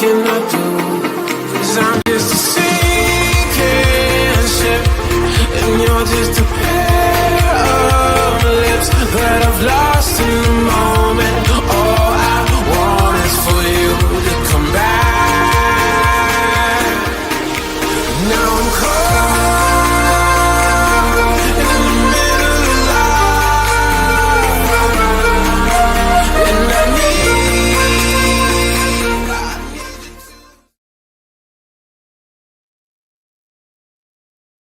can I do? 'Cause I'm just a sinking ship, and you're just a pair of lips that I've lost in the moment. All I want is for you to come back. Now I'm caught in the middle of love, and I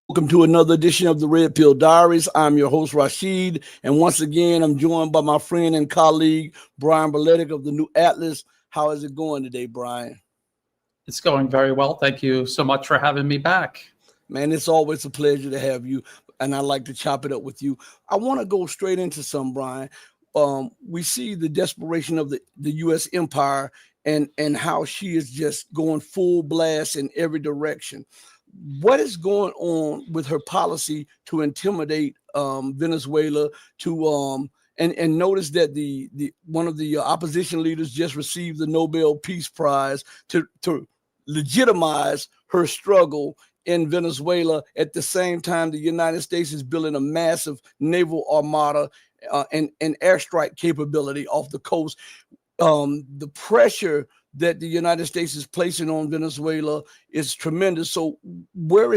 Welcome to another edition of the Red Pill Diaries. I'm your host, Rashid, and once again, I'm joined by my friend and colleague, Brian Berletic of the New Atlas. How is it going today, Brian? It's going very well. Thank you so much for having me back. Man, it's always a pleasure to have you, and I like to chop it up with you. I want to go straight into some, Brian. We see the desperation of the U.S. empire and how she is just going full blast in every direction. What is going on with her policy to intimidate Venezuela and notice that the one of the opposition leaders just received the Nobel Peace Prize to legitimize her struggle in Venezuela. At the same time, the United States is building a massive naval armada and airstrike capability off the coast. The pressure that the United States is placing on Venezuela is tremendous. So what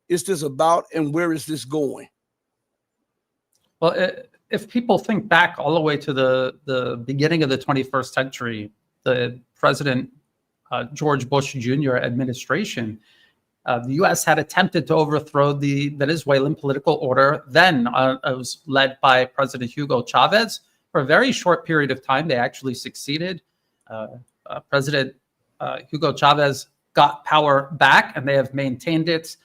is this about, and where is this going? Well, if people think back all the way to the beginning of the 21st century, the President George Bush Jr. administration, the U.S. had attempted to overthrow the Venezuelan political order. Then it was led by President Hugo Chavez. For a very short period of time, they actually succeeded. President Hugo Chavez got power back, and they have maintained it.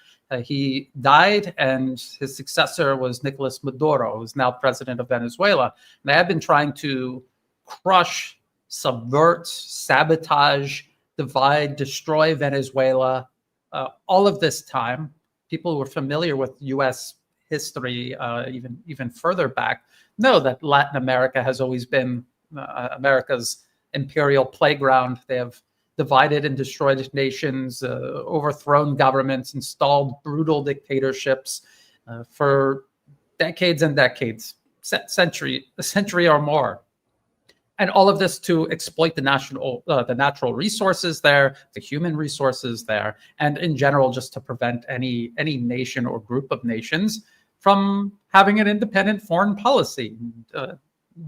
He died, and his successor was Nicolas Maduro, who's now president of Venezuela. And they have been trying to crush, subvert, sabotage, divide, destroy Venezuela. All of this time, people who are familiar with U.S. history, even further back, know that Latin America has always been America's imperial playground. They have divided and destroyed nations, overthrown governments, installed brutal dictatorships for decades and decades, a century or more. And all of this to exploit the natural resources there, the human resources there, and in general, just to prevent any nation or group of nations from having an independent foreign policy,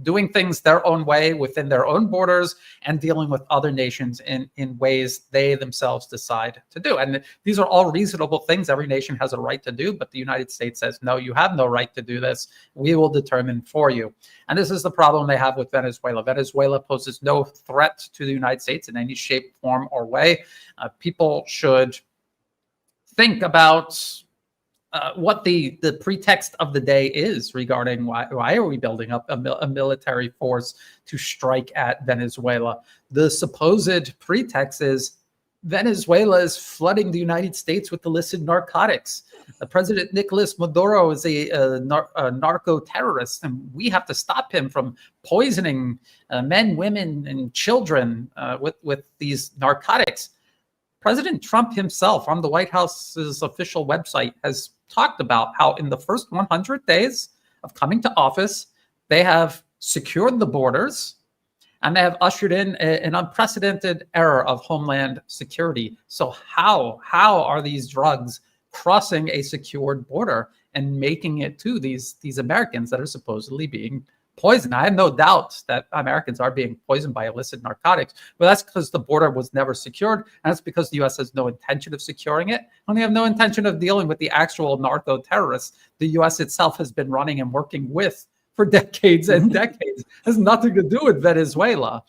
doing things their own way within their own borders, and dealing with other nations in ways they themselves decide to do. And these are all reasonable things every nation has a right to do, but the United States says, no, you have no right to do this. We will determine for you. And this is the problem they have with Venezuela. Venezuela poses no threat to the United States in any shape, form, or way. People should think about what the pretext of the day is regarding why are we building up a military force to strike at Venezuela. The supposed pretext is Venezuela is flooding the United States with illicit narcotics. President Nicolas Maduro is a narco-terrorist, and we have to stop him from poisoning men, women, and children with these narcotics. President Trump himself on the White House's official website has talked about how in the first 100 days of coming to office, they have secured the borders and they have ushered in an unprecedented era of homeland security. So how are these drugs crossing a secured border and making it to these Americans that are supposedly being poisoned? I have no doubt that Americans are being poisoned by illicit narcotics, but that's because the border was never secured, and that's because the U.S. has no intention of securing it, and they have no intention of dealing with the actual narco-terrorists the U.S. itself has been running and working with for decades and decades. It has nothing to do with Venezuela.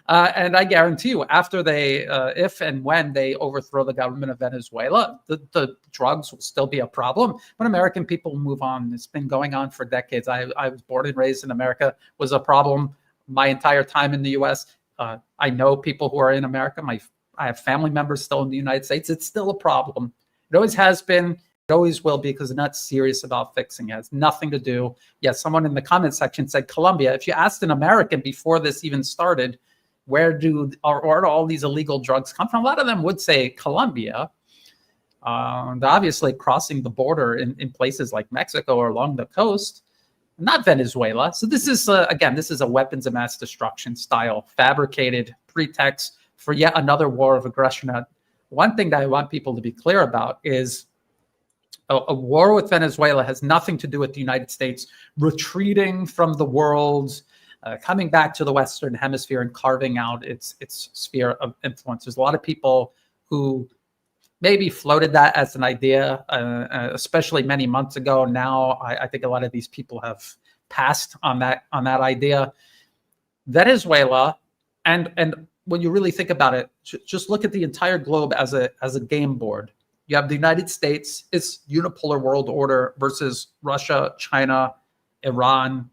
And I guarantee you, after they, if and when they overthrow the government of Venezuela, the drugs will still be a problem. But American people move on. It's been going on for decades. I was born and raised in America, was a problem my entire time in the U.S. I know people who are in America. I have family members still in the United States. It's still a problem. It always has been. It always will be, because they're not serious about fixing it. It has nothing to do. Yes, someone in the comment section said Colombia. If you asked an American before this even started, where do all these illegal drugs come from? A lot of them would say Colombia. They're obviously crossing the border in places like Mexico or along the coast, not Venezuela. So this is, again, this is a weapons of mass destruction style fabricated pretext for yet another war of aggression. One thing that I want people to be clear about is a war with Venezuela has nothing to do with the United States retreating from the world, coming back to the Western Hemisphere and carving out its sphere of influence. There's a lot of people who maybe floated that as an idea, especially many months ago. Now, I think a lot of these people have passed on that idea. Venezuela, and when you really think about it, just look at the entire globe as a game board. You have the United States, its unipolar world order versus Russia, China, Iran,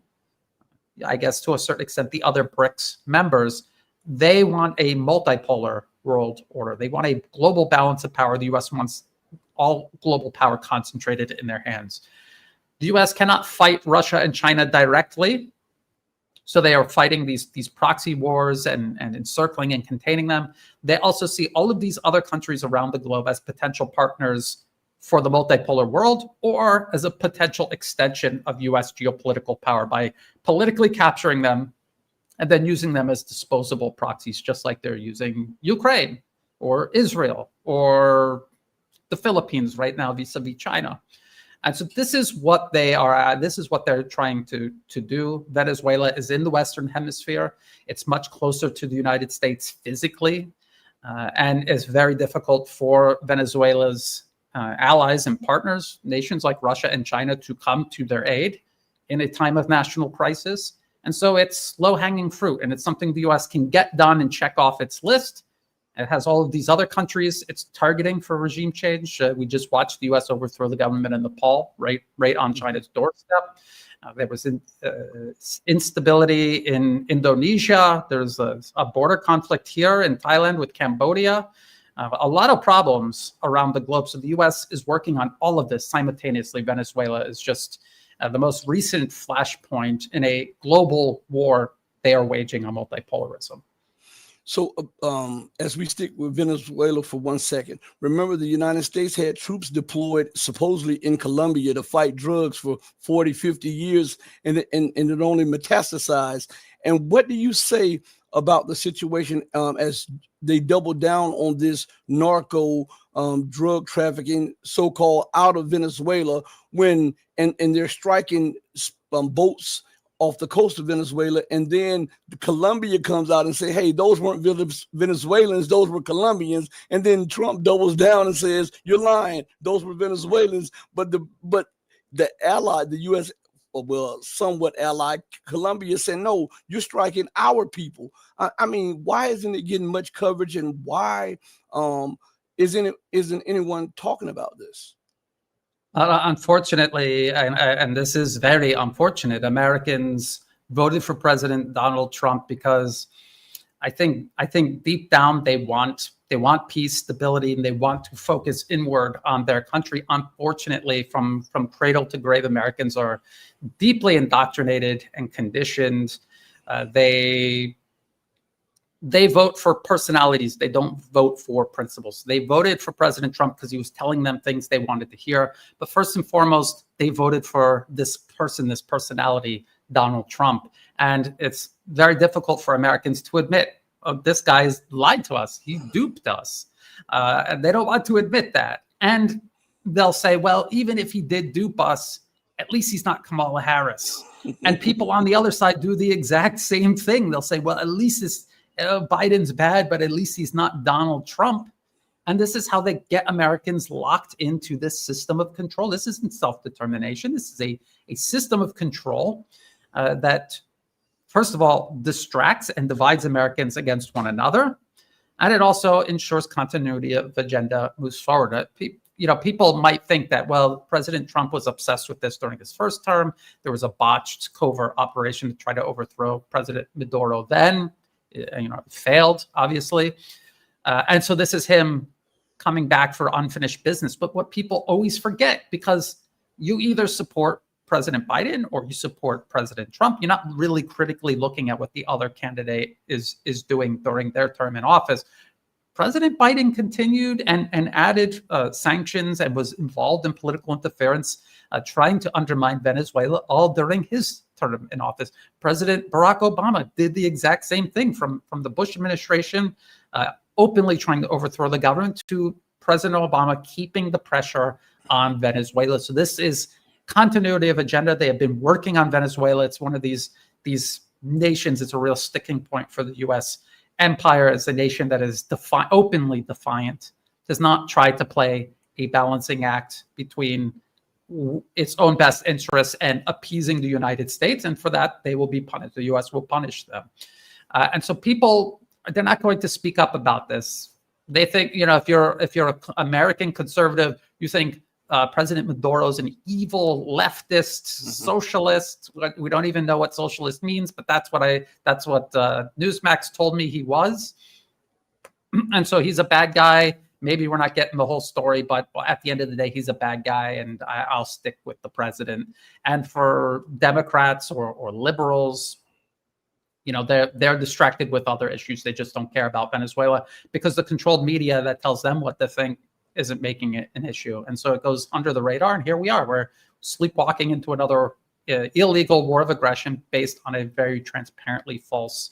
I guess to a certain extent, the other BRICS members. They want a multipolar world order. They want a global balance of power. The U.S. wants all global power concentrated in their hands. The U.S. cannot fight Russia and China directly, so they are fighting these proxy wars and encircling and containing them. They also see all of these other countries around the globe as potential partners for the multipolar world, or as a potential extension of U.S. geopolitical power by politically capturing them and then using them as disposable proxies, just like they're using Ukraine or Israel or the Philippines right now vis-a-vis China. And so this is what they are. This is what they're trying to do. Venezuela is in the Western Hemisphere. It's much closer to the United States physically, and it's very difficult for Venezuela's allies and partners, nations like Russia and China, to come to their aid in a time of national crisis. And so it's low-hanging fruit, and it's something the U.S. can get done and check off its list. It has all of these other countries it's targeting for regime change. We just watched the U.S. overthrow the government in Nepal, right on China's doorstep. There was instability in Indonesia. There's a border conflict here in Thailand with Cambodia. A lot of problems around the globe. So the U.S. is working on all of this simultaneously. Venezuela is just the most recent flashpoint in a global war they are waging on multipolarism. So as we stick with Venezuela for 1 second, remember the United States had troops deployed supposedly in Colombia to fight drugs for 40, 50 years, and it only metastasized. And what do you say about the situation as they double down on this narco drug trafficking, so-called out of Venezuela, when and they're striking boats off the coast of Venezuela, and then Colombia comes out and say, hey, those weren't Venezuelans, those were Colombians, and then Trump doubles down and says, you're lying, those were Venezuelans, but the ally, the U.S., well, somewhat allied Colombia said, no, you're striking our people. I mean, why isn't it getting much coverage, and why isn't anyone talking about this? Unfortunately, and this is very unfortunate, Americans voted for President Donald Trump because I think deep down they want peace, stability, and they want to focus inward on their country. Unfortunately, from cradle to grave, Americans are deeply indoctrinated and conditioned. They vote for personalities. They don't vote for principles. They voted for President Trump because he was telling them things they wanted to hear. But first and foremost, they voted for this person, this personality, Donald Trump. And it's very difficult for Americans to admit, oh, this guy's lied to us. He duped us. And they don't want to admit that. And they'll say, well, even if he did dupe us, at least he's not Kamala Harris. And people on the other side do the exact same thing. They'll say, well, at least this Biden's bad, but at least he's not Donald Trump. And this is how they get Americans locked into this system of control. This isn't self-determination. This is a system of control that, first of all, distracts and divides Americans against one another. And it also ensures continuity of agenda moves forward. People might think that, well, President Trump was obsessed with this during his first term. There was a botched covert operation to try to overthrow President Maduro then. It failed, obviously. And so this is him coming back for unfinished business. But what people always forget, because you either support President Biden or you support President Trump. You're not really critically looking at what the other candidate is doing during their term in office. President Biden continued and added sanctions and was involved in political interference, trying to undermine Venezuela all during his term in office. President Barack Obama did the exact same thing from the Bush administration, openly trying to overthrow the government, to President Obama keeping the pressure on Venezuela. So this is continuity of agenda. They have been working on Venezuela. It's one of these nations. It's a real sticking point for the U.S. empire as a nation that is openly defiant, does not try to play a balancing act between its own best interests and appeasing the United States. And for that, they will be punished. The U.S. will punish them. And so people, they're not going to speak up about this. They think, if you're an American conservative, you think President Maduro's an evil leftist socialist. We don't even know what socialist means, but that's what Newsmax told me he was. And so he's a bad guy. Maybe we're not getting the whole story, but at the end of the day, he's a bad guy, and I'll stick with the president. And for Democrats or liberals, they're distracted with other issues. They just don't care about Venezuela because the controlled media that tells them what to think isn't making it an issue. And so it goes under the radar. And here we are. We're sleepwalking into another illegal war of aggression based on a very transparently false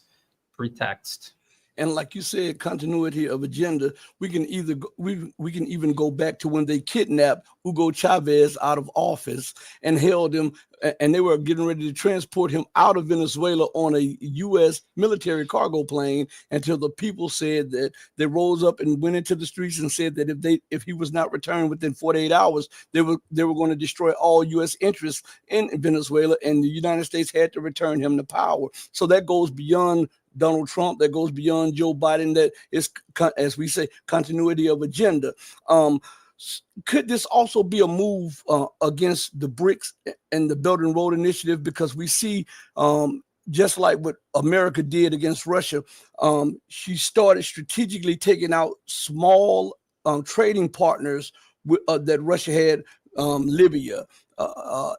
pretext. And like you said, continuity of agenda. We can even go back to when they kidnapped Hugo Chavez out of office and held him, and they were getting ready to transport him out of Venezuela on a U.S. military cargo plane until the people said that they rose up and went into the streets and said that if he was not returned within 48 hours, they were going to destroy all U.S. interests in Venezuela, and the United States had to return him to power. So that goes beyond Donald Trump, that goes beyond Joe Biden, that is, as we say, continuity of agenda. Could this also be a move against the BRICS and the Belt and Road Initiative? Because we see, just like what America did against Russia, she started strategically taking out small trading partners that Russia had, Libya,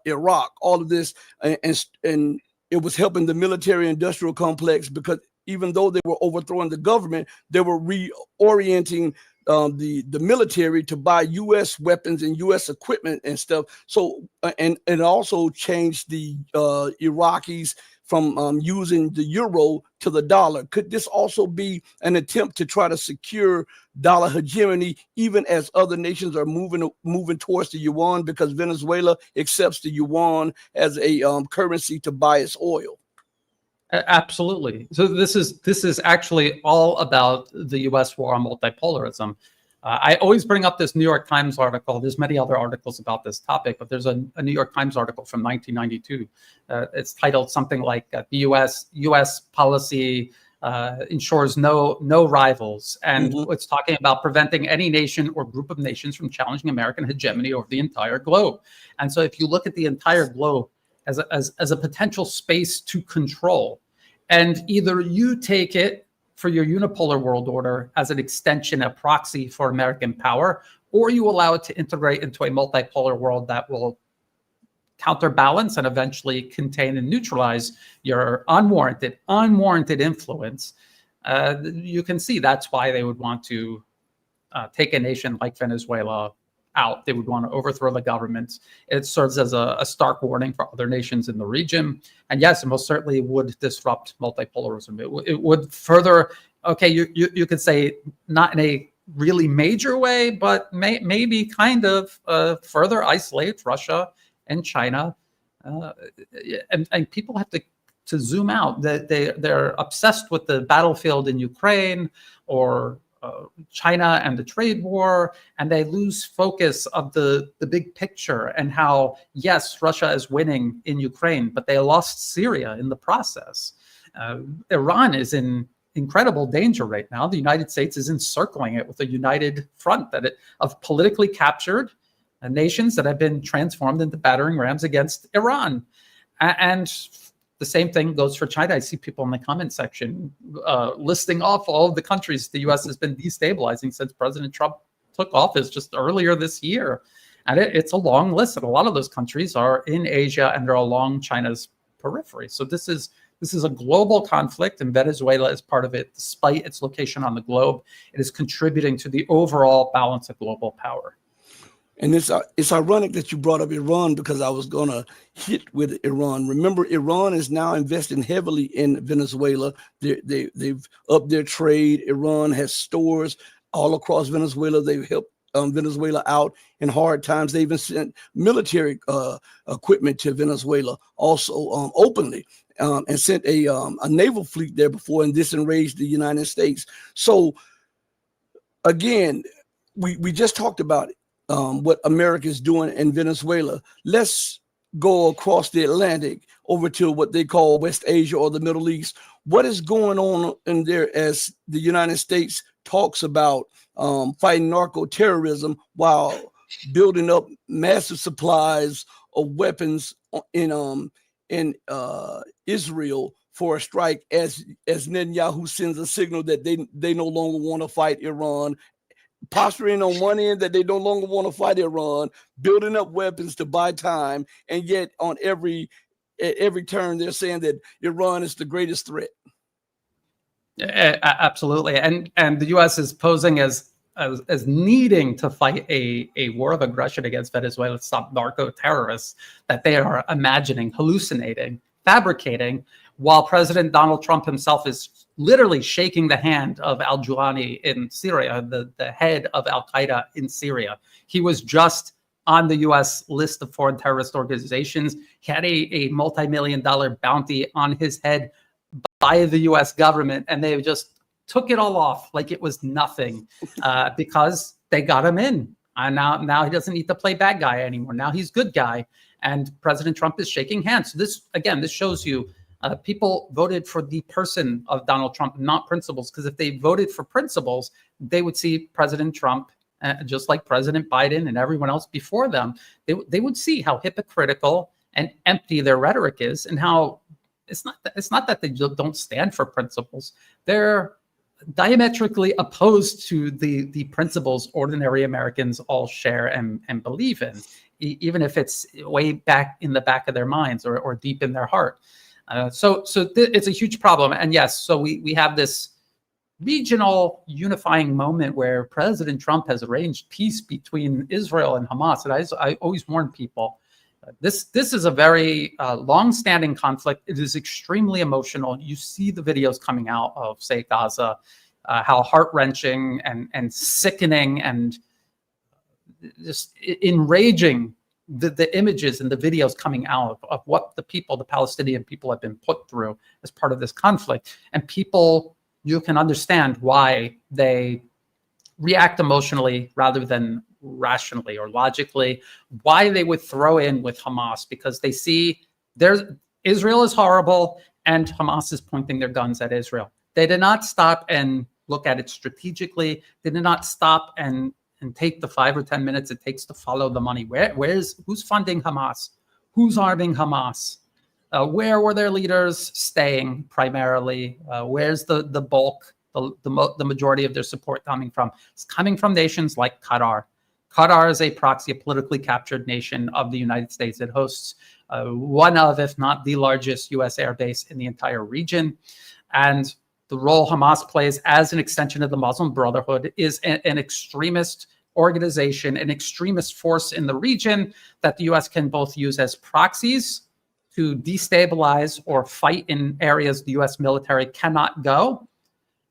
Iraq, all of this, and it was helping the military industrial complex, because even though they were overthrowing the government, they were reorienting the military to buy U.S. weapons and U.S. equipment and stuff. So, and it also changed the Iraqis from using the euro to the dollar. Could this also be an attempt to try to secure dollar hegemony, even as other nations are moving towards the yuan, because Venezuela accepts the yuan as a currency to buy its oil? Absolutely. So this is actually all about the U.S. war on multipolarism. I always bring up this New York Times article. There's many other articles about this topic, but there's a New York Times article from 1992. It's titled something like "The U.S. policy ensures no rivals," and it's talking about preventing any nation or group of nations from challenging American hegemony over the entire globe. And so, if you look at the entire globe as a potential space to control, and either you take it for your unipolar world order as an extension, a proxy for American power, or you allow it to integrate into a multipolar world that will counterbalance and eventually contain and neutralize your unwarranted influence. You can see that's why they would want to take a nation like Venezuela out. They would want to overthrow the government. It serves as a stark warning for other nations in the region. And yes, it most certainly would disrupt multipolarism. It would further, okay, you could say not in a really major way, but maybe kind of further isolate Russia and China. And people have to zoom out. They're obsessed with the battlefield in Ukraine or China and the trade war, and they lose focus of the big picture and how, yes, Russia is winning in Ukraine, but they lost Syria in the process. Iran is in incredible danger right now. The United States is encircling it with a united front of politically captured nations that have been transformed into battering rams against Iran. And the same thing goes for China. I see people in the comment section listing off all of the countries the U.S. has been destabilizing since President Trump took office just earlier this year. And it's a long list, and a lot of those countries are in Asia and they're along China's periphery. So this is a global conflict, and Venezuela is part of it. Despite its location on the globe, it is contributing to the overall balance of global power. And it's ironic that you brought up Iran, because I was going to hit with Iran. Remember, Iran is now investing heavily in Venezuela. They've upped their trade. Iran has stores all across Venezuela. They've helped Venezuela out in hard times. They even sent military equipment to Venezuela, also openly, and sent a naval fleet there before, and this enraged the United States. So again, we just talked about it. What America is doing in Venezuela. Let's go across the Atlantic over to what they call West Asia or the Middle East. What is going on in there as the United States talks about fighting narco-terrorism while building up massive supplies of weapons in Israel for a strike, as Netanyahu sends a signal that they no longer want to fight Iran, posturing on one end that they no longer want to fight Iran, building up weapons to buy time, and yet at every turn they're saying that Iran is the greatest threat. Absolutely, and the U.S. is posing as needing to fight a war of aggression against Venezuela to stop narco terrorists that they are imagining, hallucinating, fabricating, while President Donald Trump himself is literally shaking the hand of al-Julani in Syria, the head of al-Qaeda in Syria. He was just on the U.S. list of foreign terrorist organizations. He had a multi-million-dollar bounty on his head by the U.S. government, and they just took it all off like it was nothing because they got him in. And now he doesn't need to play bad guy anymore. Now he's good guy, and President Trump is shaking hands. So this shows you people voted for the person of Donald Trump, not principles, because if they voted for principles, they would see President Trump, just like President Biden and everyone else before them, they would see how hypocritical and empty their rhetoric is, and how it's not that they don't stand for principles. They're diametrically opposed to the principles ordinary Americans all share and believe in, even if it's way back in the back of their minds or deep in their heart. So it's a huge problem. And yes, so we have this regional unifying moment where President Trump has arranged peace between Israel and Hamas. And I always warn people, this is a very long-standing conflict. It is extremely emotional. You see the videos coming out of, say, Gaza, how heart-wrenching and sickening and just enraging the images and the videos coming out of what the Palestinian people have been put through as part of this conflict. And people, you can understand why they react emotionally rather than rationally or logically, why they would throw in with Hamas, because they see Israel is horrible and Hamas is pointing their guns at Israel. They did not stop and look at it strategically. They did not stop and take the 5 or 10 minutes it takes to follow the money. Who's funding Hamas? Who's arming Hamas? Where were their leaders staying primarily? Where's the bulk, the majority of their support coming from? It's coming from nations like Qatar. Qatar is a proxy, a politically captured nation of the United States. It hosts one of, if not the largest U.S. air base in the entire region. And the role Hamas plays as an extension of the Muslim Brotherhood is an extremist organization, an extremist force in the region that the U.S. can both use as proxies to destabilize or fight in areas the U.S. military cannot go,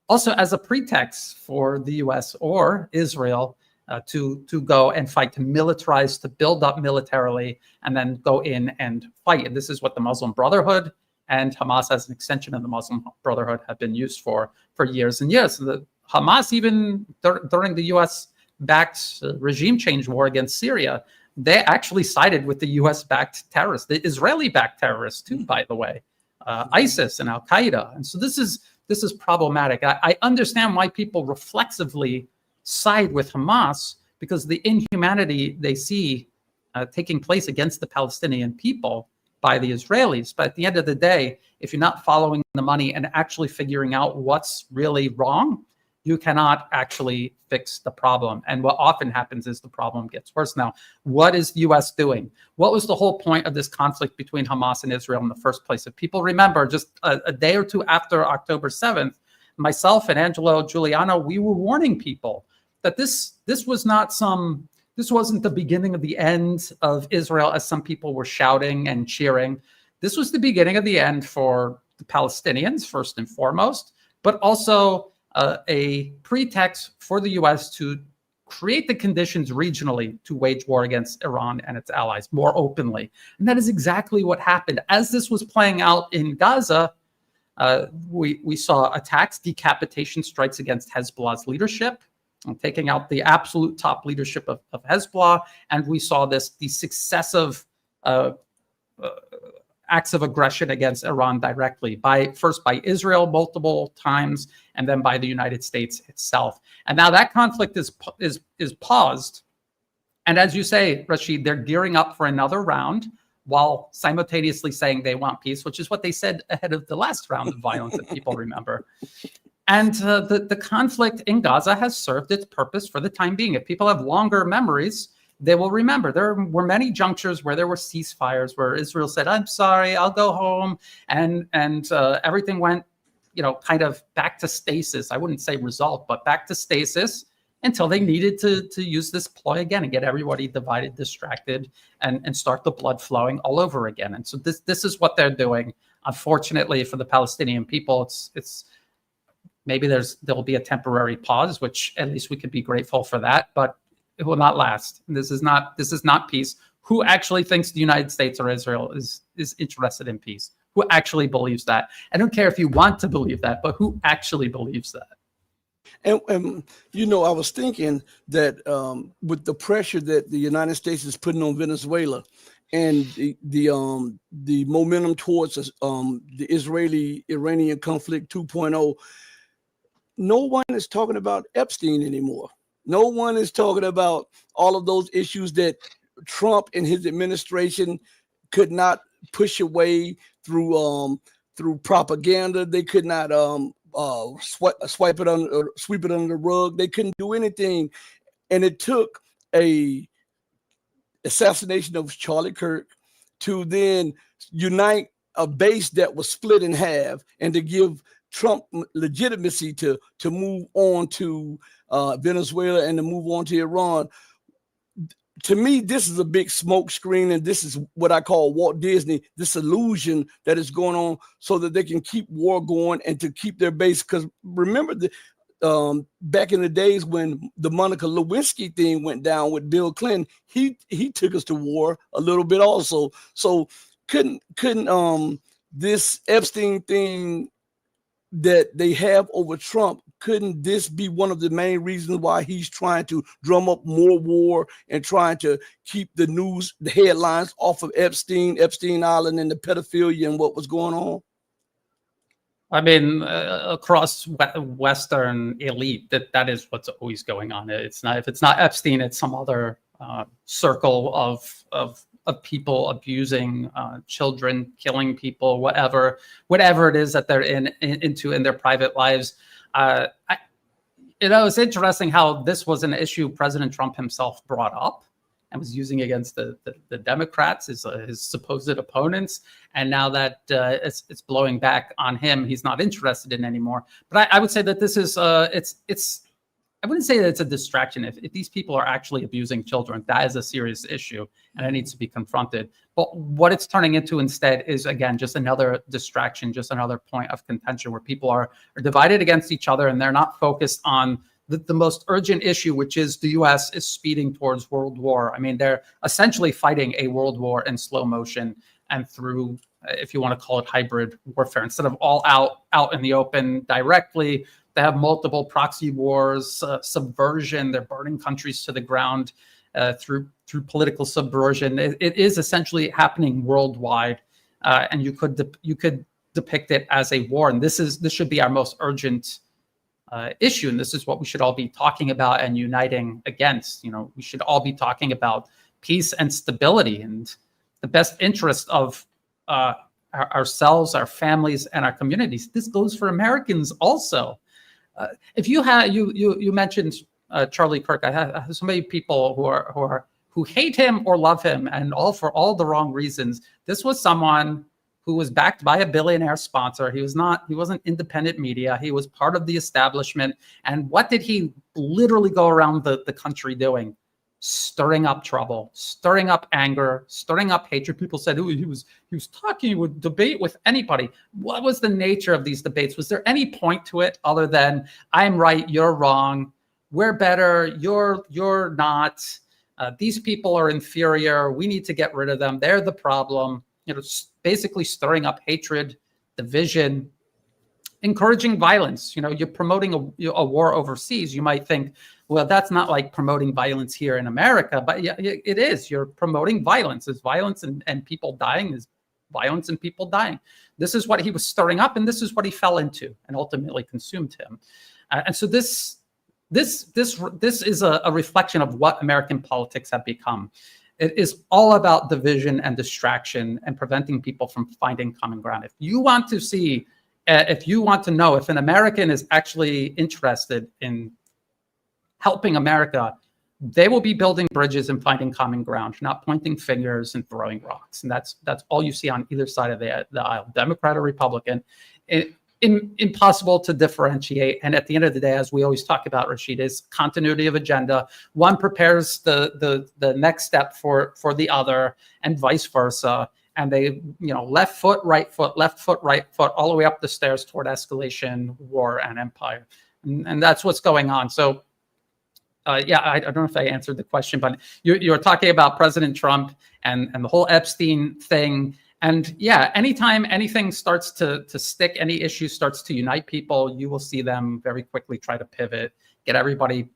also as a pretext for the U.S. or Israel to go and fight, to militarize, to build up militarily, and then go in and fight. And this is what the Muslim Brotherhood and Hamas as an extension of the Muslim Brotherhood have been used for years and years. The Hamas, even during the U.S.-backed regime change war against Syria, they actually sided with the U.S.-backed terrorists, the Israeli-backed terrorists too, by the way, ISIS and Al-Qaeda. And so this is problematic. I understand why people reflexively side with Hamas, because the inhumanity they see taking place against the Palestinian people by the Israelis. But at the end of the day, if you're not following the money and actually figuring out what's really wrong, You cannot actually fix the problem. And what often happens is the problem gets worse. Now, what is the US doing? What was the whole point of this conflict between Hamas and Israel in the first place? If people remember, just a day or two after October 7th, myself and Angelo Giuliano, we were warning people that this wasn't the beginning of the end of Israel, as some people were shouting and cheering. This was the beginning of the end for the Palestinians, first and foremost, but also a pretext for the US to create the conditions regionally to wage war against Iran and its allies more openly. And that is exactly what happened. As this was playing out in Gaza, we saw attacks, decapitation strikes against Hezbollah's leadership, taking out the absolute top leadership of Hezbollah. And we saw these successive acts of aggression against Iran directly, first by Israel multiple times, and then by the United States itself. And now that conflict is paused. And as you say, Rashid, they're gearing up for another round while simultaneously saying they want peace, which is what they said ahead of the last round of violence that people remember. And the conflict in Gaza has served its purpose for the time being. If people have longer memories, they will remember there were many junctures where there were ceasefires, where Israel said, "I'm sorry, I'll go home," and everything went, kind of back to stasis. I wouldn't say resolved, but back to stasis until they needed to use this ploy again and get everybody divided, distracted, and start the blood flowing all over again. And so this is what they're doing. Unfortunately for the Palestinian people, it's maybe there'll be a temporary pause, which at least we could be grateful for that, but it will not last. This is not peace. Who actually thinks the United States or Israel is interested in peace? Who actually believes that? I don't care if you want to believe that, but who actually believes that? And I was thinking that with the pressure that the United States is putting on Venezuela, and the momentum towards the Israeli-Iranian conflict 2.0, no one is talking about Epstein anymore. No one is talking about all of those issues that Trump and his administration could not push away through propaganda. They could not sweep it under the rug. They couldn't do anything, and it took a assassination of Charlie Kirk to then unite a base that was split in half, and to give Trump legitimacy to move on to Venezuela and to move on to Iran. To me, this is a big smoke screen, and this is what I call Walt Disney, this illusion that is going on so that they can keep war going and to keep their base. Because remember, back in the days when the Monica Lewinsky thing went down with Bill Clinton, he took us to war a little bit also. So couldn't this Epstein thing that they have over Trump, couldn't this be one of the main reasons why he's trying to drum up more war and trying to keep the headlines off of Epstein Island and the pedophilia and what was going on? I mean, across Western elite, that is what's always going on. It's not, if it's not Epstein, it's some other circle of people abusing children, killing people, whatever it is that they're into in their private lives. It's interesting how this was an issue President Trump himself brought up and was using against the Democrats, his supposed opponents. And now that it's blowing back on him, he's not interested in anymore. But I would say that this is, I wouldn't say that it's a distraction. If these people are actually abusing children, that is a serious issue and it needs to be confronted. But what it's turning into instead is, again, just another distraction, just another point of contention where people are divided against each other and they're not focused on the most urgent issue, which is the U.S. is speeding towards world war. I mean, they're essentially fighting a world war in slow motion and through, if you want to call it hybrid warfare, instead of all out in the open directly. They have multiple proxy wars, subversion. They're burning countries to the ground through political subversion. It is essentially happening worldwide, and you could depict it as a war. And this should be our most urgent issue, and this is what we should all be talking about and uniting against. We should all be talking about peace and stability and the best interest of ourselves, our families, and our communities. This goes for Americans also. If you had you mentioned Charlie Kirk, I have so many people who hate him or love him, and all for all the wrong reasons. This was someone who was backed by a billionaire sponsor. He wasn't independent media. He was part of the establishment. And what did he literally go around the country doing? Stirring up trouble, stirring up anger, stirring up hatred. People said, "Ooh, he was talking, he would debate with anybody." What was the nature of these debates? Was there any point to it other than I'm right, you're wrong, we're better, you're not, these people are inferior, we need to get rid of them, they're the problem? Basically stirring up hatred, division, encouraging violence. You're promoting a war overseas. You might think, well, that's not like promoting violence here in America, but yeah, it is. You're promoting violence. There's violence and people dying. There's violence and people dying. This is what he was stirring up, and this is what he fell into and ultimately consumed him. And so this is a reflection of what American politics have become. It is all about division and distraction and preventing people from finding common ground. If you want to know if an American is actually interested in helping America, they will be building bridges and finding common ground, not pointing fingers and throwing rocks. And that's all you see on either side of the aisle, Democrat or Republican. Impossible to differentiate. And at the end of the day, as we always talk about, Rashid, is continuity of agenda. One prepares the next step for the other, and vice versa. And they, left foot, right foot, all the way up the stairs toward escalation, war, and empire. And that's what's going on. So, I don't know if I answered the question, but you're talking about President Trump and the whole Epstein thing. And yeah, anytime anything starts to stick, any issue starts to unite people, you will see them very quickly try to pivot, get everybody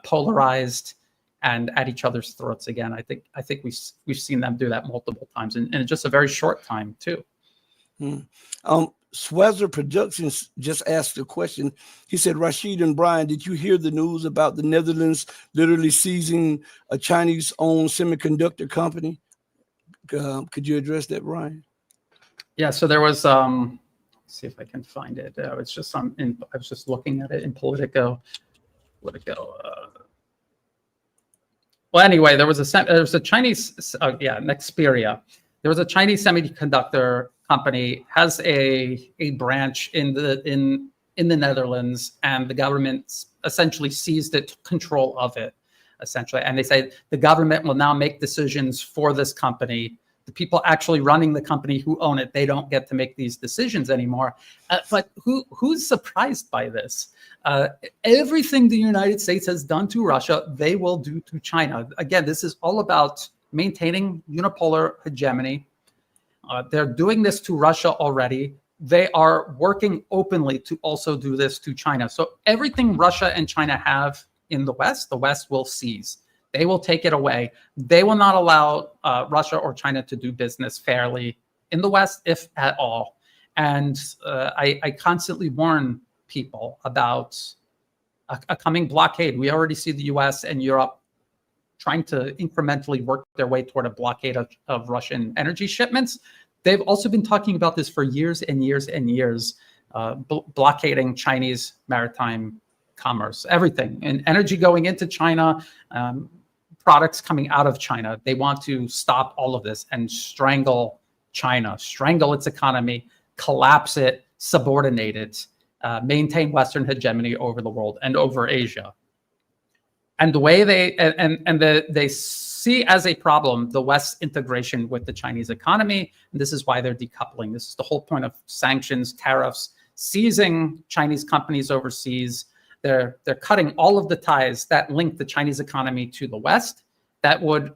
polarized and at each other's throats again. I think we've seen them do that multiple times in just a very short time too. Swazzer Productions just asked a question. He said, Rashid and Brian, did you hear the news about the Netherlands literally seizing a Chinese-owned semiconductor company? Could you address that, Brian? Yeah, so there was, let's see if I can find it. It's just I was just looking at it in Politico. Well, anyway, there was a Chinese, Nexperia. There was a Chinese semiconductor company, has a branch in the Netherlands, and the government essentially seized control of it, essentially. And they say the government will now make decisions for this company. The people actually running the company who own it, they don't get to make these decisions anymore. But who's surprised by this? Everything the United States has done to Russia, they will do to China. Again, this is all about maintaining unipolar hegemony. They're doing this to Russia already. They are working openly to also do this to China. So everything Russia and China have in the West will seize. They will take it away. They will not allow Russia or China to do business fairly in the West, if at all. And I constantly warn people about a coming blockade. We already see the US and Europe trying to incrementally work their way toward a blockade of Russian energy shipments. They've also been talking about this for years and years and years, blockading Chinese maritime commerce, everything, and energy going into China, products coming out of China. They want to stop all of this and strangle China, strangle its economy, collapse it, subordinate it, maintain Western hegemony over the world and over Asia. And the way they see as a problem the West's integration with the Chinese economy, and this is why they're decoupling. This is the whole point of sanctions, tariffs, seizing Chinese companies overseas. They're cutting all of the ties that link the Chinese economy to the West that would,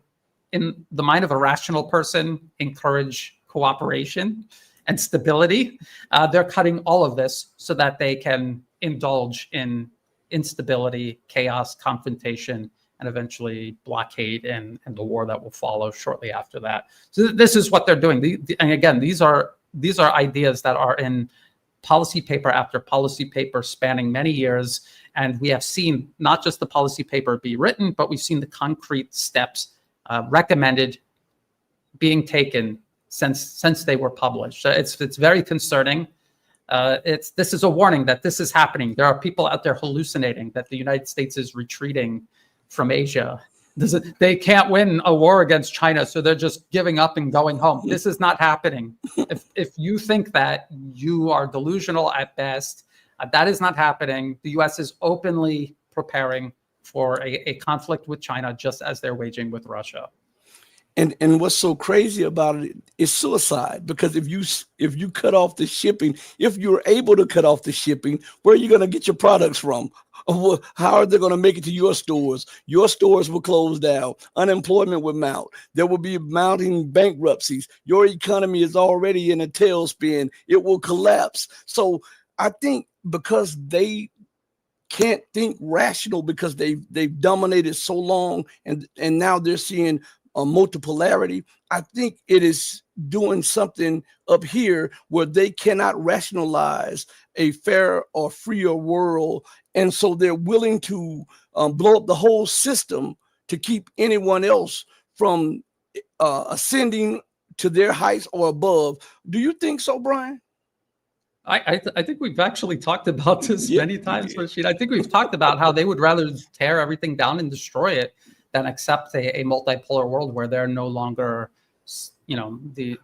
in the mind of a rational person, encourage cooperation and stability. They're cutting all of this so that they can indulge in instability, chaos, confrontation, and eventually blockade and the war that will follow shortly after that. So this is what they're doing. And again, these are ideas that are in policy paper after policy paper spanning many years. And we have seen not just the policy paper be written, but we've seen the concrete steps recommended being taken since they were published. So it's very concerning. This is a warning that this is happening. There are people out there hallucinating that the United States is retreating from Asia. They can't win a war against China, so they're just giving up and going home. This is not happening. If you think that, you are delusional at best. That is not happening. The U.S. is openly preparing for a conflict with China, just as they're waging with Russia. And what's so crazy about it is suicide, because if you cut off the shipping, if you're able to cut off the shipping, where are you going to get your products from? How are they going to make it to your stores? Your stores will close down. Unemployment will mount. There will be mounting bankruptcies. Your economy is already in a tailspin. It will collapse. So I think because they can't think rational, because they've dominated so long, and now they're seeing a multipolarity, I think it is doing something up here where they cannot rationalize a fair or freer world. And so they're willing to blow up the whole system to keep anyone else from ascending to their heights or above. Do you think so, Brian? I think we've actually talked about this many times, Rashid. I think we've talked about how they would rather tear everything down and destroy it than accept a multipolar world where they're no longer, the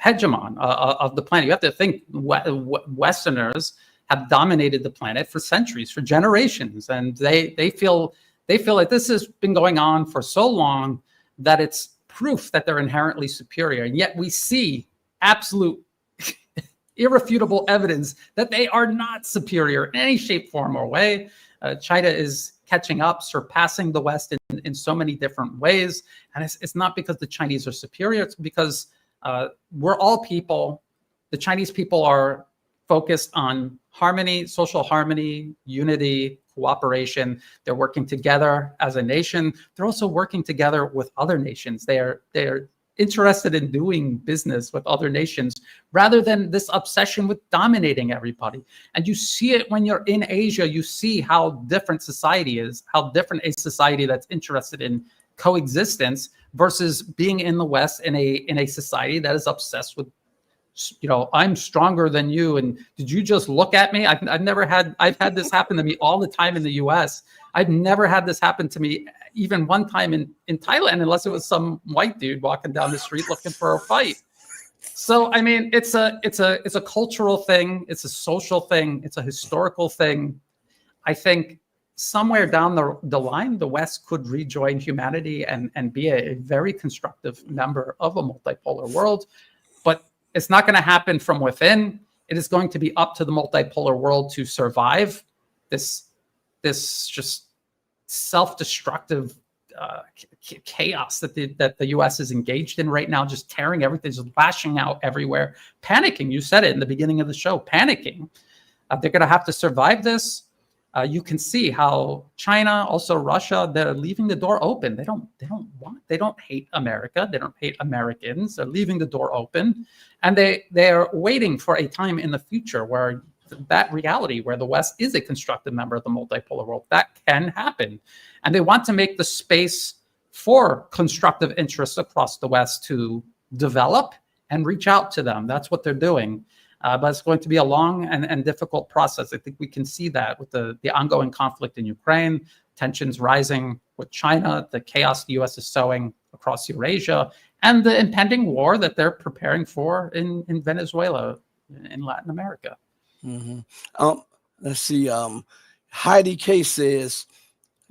hegemon of the planet. You have to think Westerners have dominated the planet for centuries, for generations, and they feel like this has been going on for so long that it's proof that they're inherently superior. And yet we see absolute irrefutable evidence that they are not superior in any shape, form, or way. China is catching up, surpassing the West in so many different ways. And it's not because the Chinese are superior, it's because we're all people. The Chinese people are focused on harmony, social harmony, unity, cooperation. They're working together as a nation. They're also working together with other nations. They're interested in doing business with other nations rather than this obsession with dominating everybody. And you see it when you're in Asia. You see how different society is, how different a society that's interested in coexistence versus being in the West in a society that is obsessed with, I'm stronger than you, and did you just look at me? I've had this happen to me all the time in the US. I've never had this happen to me even one time in Thailand, unless it was some white dude walking down the street looking for a fight. So I mean, it's a cultural thing, it's a social thing, it's a historical thing. I think somewhere down the line, the West could rejoin humanity and be a very constructive member of a multipolar world, but it's not going to happen from within. It is going to be up to the multipolar world to survive this just self-destructive chaos that the U.S. is engaged in right now, just tearing everything, just lashing out everywhere, panicking. You said it in the beginning of the show, panicking. They're going to have to survive this. You can see how China, also Russia, they're leaving the door open. They don't hate America. They don't hate Americans. They're leaving the door open, and they're waiting for a time in the future where that reality, where the West is a constructive member of the multipolar world, that can happen. And they want to make the space for constructive interests across the West to develop and reach out to them. That's what they're doing. But it's going to be a long and difficult process. I think we can see that with the ongoing conflict in Ukraine, tensions rising with China, the chaos the U.S. is sowing across Eurasia, and the impending war that they're preparing for in Venezuela, in Latin America. Mm-hmm. Let's see. Heidi K says,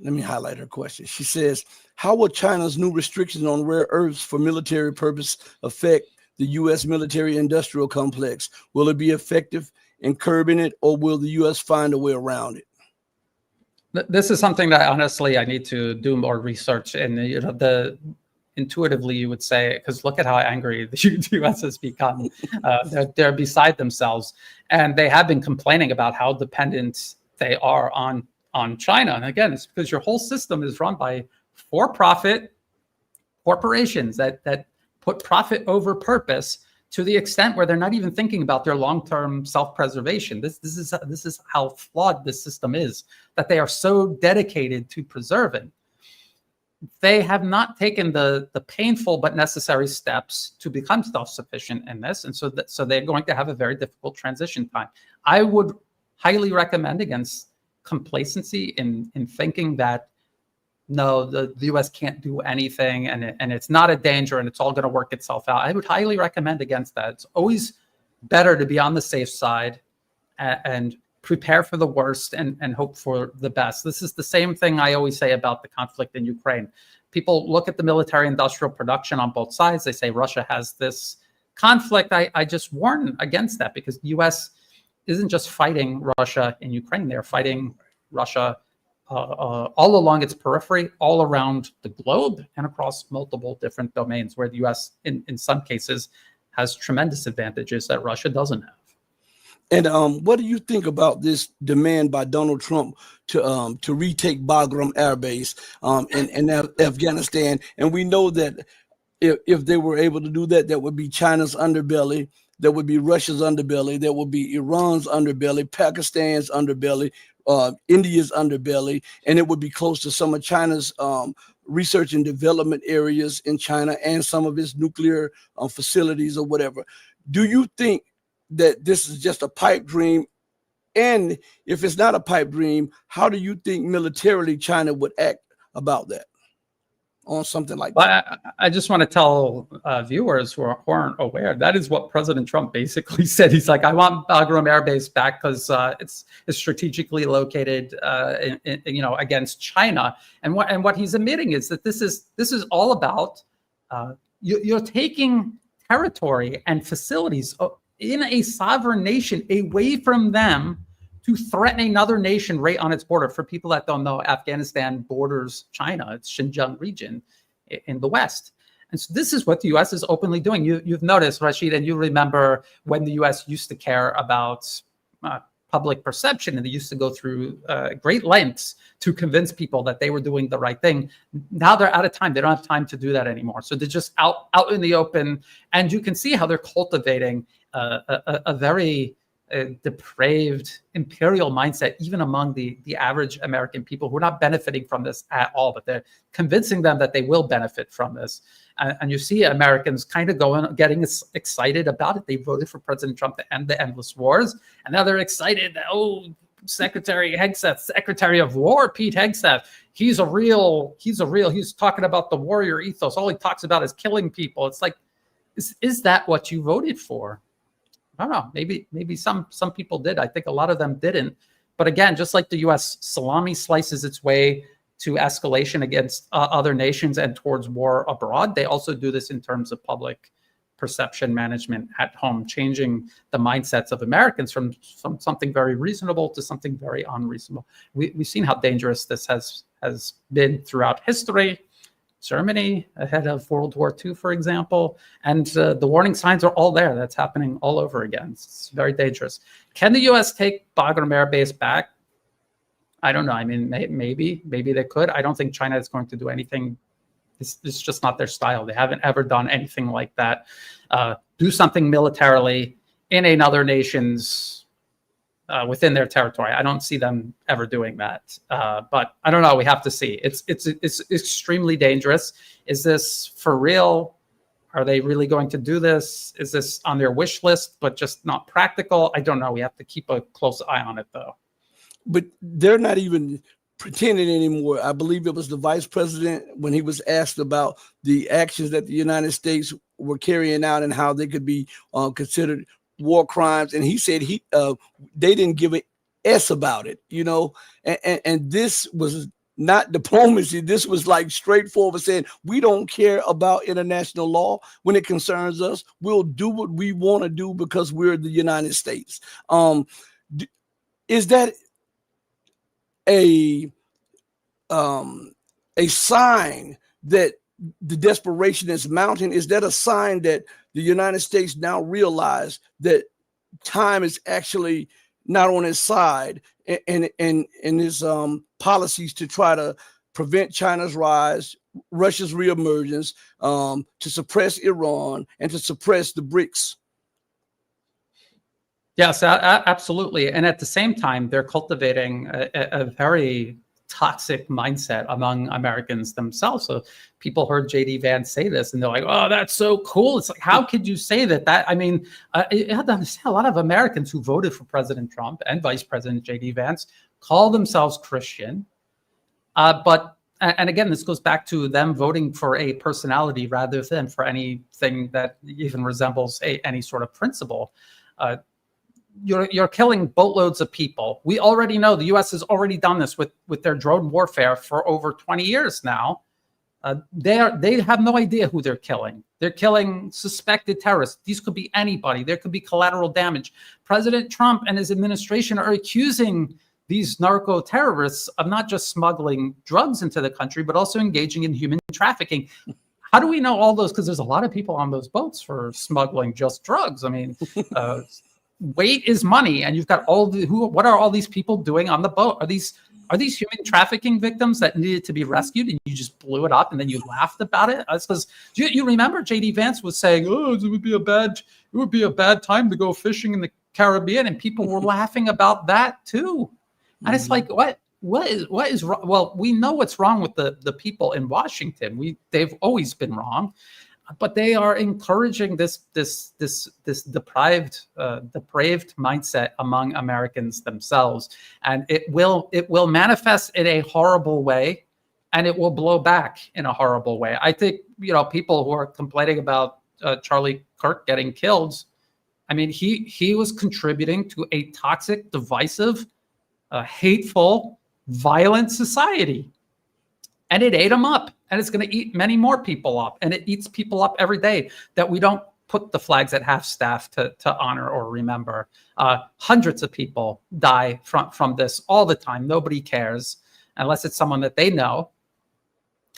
let me highlight her question. She says, how will China's new restrictions on rare earths for military purpose affect the U.S. military-industrial complex? Will it be effective in curbing it, or will the U.S. find a way around it? This is something that honestly I need to do more research. And intuitively you would say, because look at how angry the U.S. has become. They're beside themselves, and they have been complaining about how dependent they are on China. And again, it's because your whole system is run by for-profit corporations that put profit over purpose to the extent where they're not even thinking about their long-term self-preservation. This is how flawed this system is, that they are so dedicated to preserving. they have not taken the painful but necessary steps to become self-sufficient in this, and so they're going to have a very difficult transition time. I would highly recommend against complacency in thinking that no, the U.S. can't do anything and it's not a danger and it's all going to work itself out. I would highly recommend against that. It's always better to be on the safe side and prepare for the worst and hope for the best. This is the same thing I always say about the conflict in Ukraine. People look at the military industrial production on both sides. They say Russia has this conflict. I just warn against that, because the U.S. isn't just fighting Russia in Ukraine. They're fighting Russia all along its periphery, all around the globe, and across multiple different domains where the U.S. in some cases has tremendous advantages that Russia doesn't have. And what do you think about this demand by Donald Trump to retake Bagram Air Base in Afghanistan? And we know that if they were able to do that, that would be China's underbelly, that would be Russia's underbelly, that would be Iran's underbelly, Pakistan's underbelly, India's underbelly, and it would be close to some of China's research and development areas in China and some of its nuclear facilities or whatever. Do you think that this is just a pipe dream? And if it's not a pipe dream, how do you think militarily China would act about that, on something like that? I just want to tell viewers who aren't aware, that is what President Trump basically said. He's like, I want Bagram Air Base back because it's strategically located, against China. And what he's admitting is that this is all about you're taking territory and facilities in a sovereign nation away from them to threaten another nation right on its border. For people that don't know, Afghanistan borders China. It's Xinjiang region in the west. And so this is what the U.S. is openly doing. You've noticed, Rashid, and you remember when the U.S. used to care about public perception, and they used to go through great lengths to convince people that they were doing the right thing. Now they're out of time. They don't have time to do that anymore. So they're just out in the open, and you can see how they're cultivating a very depraved imperial mindset, even among the average American people who are not benefiting from this at all, but they're convincing them that they will benefit from this. And you see Americans kind of getting excited about it. They voted for President Trump to end the endless wars, and now they're excited that, Secretary Hegseth, Secretary of War Pete Hegseth, he's talking about the warrior ethos. All he talks about is killing people. It's like, is that what you voted for? I don't know. Maybe some people did. I think a lot of them didn't. But again, just like the U.S. salami slices its way to escalation against other nations and towards war abroad, they also do this in terms of public perception management at home, changing the mindsets of Americans from something very reasonable to something very unreasonable. We've seen how dangerous this has been throughout history. Germany ahead of World War II, for example, and the warning signs are all there. That's happening all over again. It's very dangerous. Can the U.S. take Bagram Air Base back? I don't know. I mean, maybe they could. I don't think China is going to do anything. It's just not their style. They haven't ever done anything like that. Do something militarily in another nation's within their territory. I don't see them ever doing that. But I don't know. We have to see. It's extremely dangerous. Is this for real? Are they really going to do this? Is this on their wish list, but just not practical? I don't know. We have to keep a close eye on it, though. But they're not even pretending anymore. I believe it was the vice president, when he was asked about the actions that the United States were carrying out and how they could be considered war crimes, and he said they didn't give a S about it, and this was not diplomacy. This was like straightforward saying, we don't care about international law when it concerns us. We'll do what we want to do because we're the United States. Is that a sign that the desperation is mounting? Is that a sign that the United States now realize that time is actually not on its side and its policies to try to prevent China's rise, Russia's reemergence, to suppress Iran and to suppress the BRICS? Yes, absolutely. And at the same time, they're cultivating a very toxic mindset among Americans themselves. So people heard J.D. Vance say this and they're like, oh, that's so cool. It's like, how could you say that? I mean, you have to understand, a lot of Americans who voted for President Trump and Vice President J.D. Vance call themselves Christian. And again, this goes back to them voting for a personality rather than for anything that even resembles any sort of principle. You're killing boatloads of people. We already know the U.S. has already done this with their drone warfare for over 20 years now. They have no idea who they're killing. They're killing suspected terrorists. These could be anybody. There could be collateral damage. President Trump and his administration are accusing these narco terrorists of not just smuggling drugs into the country, but also engaging in human trafficking. How do we know all those? Because there's a lot of people on those boats for smuggling just drugs. I mean, weight is money, and you've got what are all these people doing on the boat? Are these human trafficking victims that needed to be rescued, and you just blew it up and then you laughed about it? That's because you remember J.D. Vance was saying, oh, it would be a bad time to go fishing in the Caribbean, and people were laughing about that too. And it's like, what is wrong? Well, we know what's wrong with the people in Washington. They've always been wrong, but they are encouraging this depraved mindset among Americans themselves, and it will manifest in a horrible way, and it will blow back in a horrible way. I think people who are complaining about Charlie Kirk getting killed, I mean, he was contributing to a toxic, divisive, hateful, violent society. And it ate them up. And it's going to eat many more people up. And it eats people up every day that we don't put the flags at half-staff to honor or remember. Hundreds of people die from this all the time. Nobody cares unless it's someone that they know.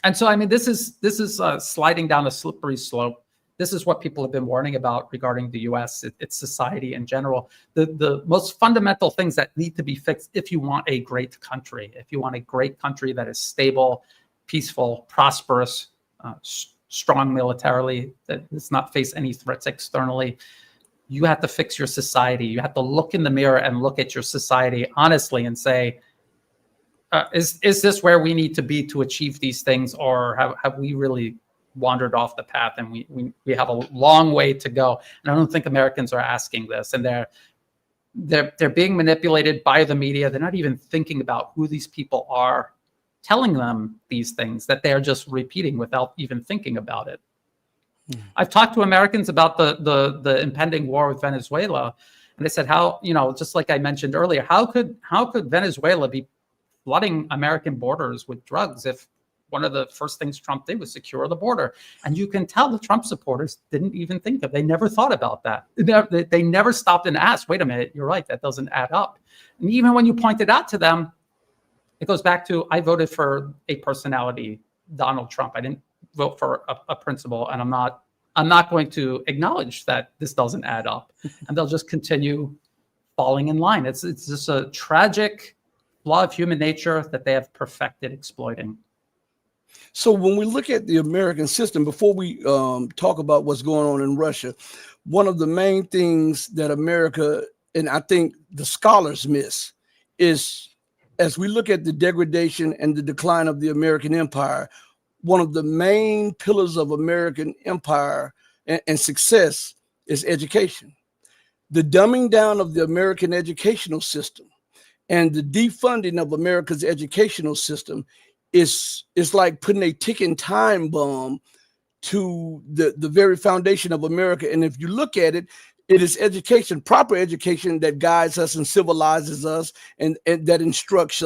And so, I mean, this is sliding down a slippery slope. This is what people have been warning about regarding the U.S., its society in general. The most fundamental things that need to be fixed if you want a great country, if you want a great country that is stable, peaceful, prosperous, strong militarily, that does not face any threats externally, you have to fix your society. You have to look in the mirror and look at your society honestly and say, is this where we need to be to achieve these things, or have we really wandered off the path, and we have a long way to go? And I don't think Americans are asking this, and they're being manipulated by the media. They're not even thinking about who these people are telling them these things that they're just repeating without even thinking about it. I've talked to Americans about the impending war with Venezuela, and they said, how, just like I mentioned earlier, how could Venezuela be flooding American borders with drugs if one of the first things Trump did was secure the border? And you can tell the Trump supporters didn't even think of, they never thought about that. They never stopped and asked, wait a minute, you're right, that doesn't add up. And even when you point it out to them, it goes back to, I voted for a personality, Donald Trump. I didn't vote for a principle, and I'm not going to acknowledge that this doesn't add up. And they'll just continue falling in line. It's just a tragic law of human nature that they have perfected exploiting. So when we look at the American system, before we talk about what's going on in Russia, one of the main things that America, and I think the scholars miss, is as we look at the degradation and the decline of the American empire, one of the main pillars of American empire and success is education. The dumbing down of the American educational system and the defunding of America's educational system is like putting a ticking time bomb to the very foundation of America. And if you look at it, it is education, proper education, that guides us and civilizes us, and that instructs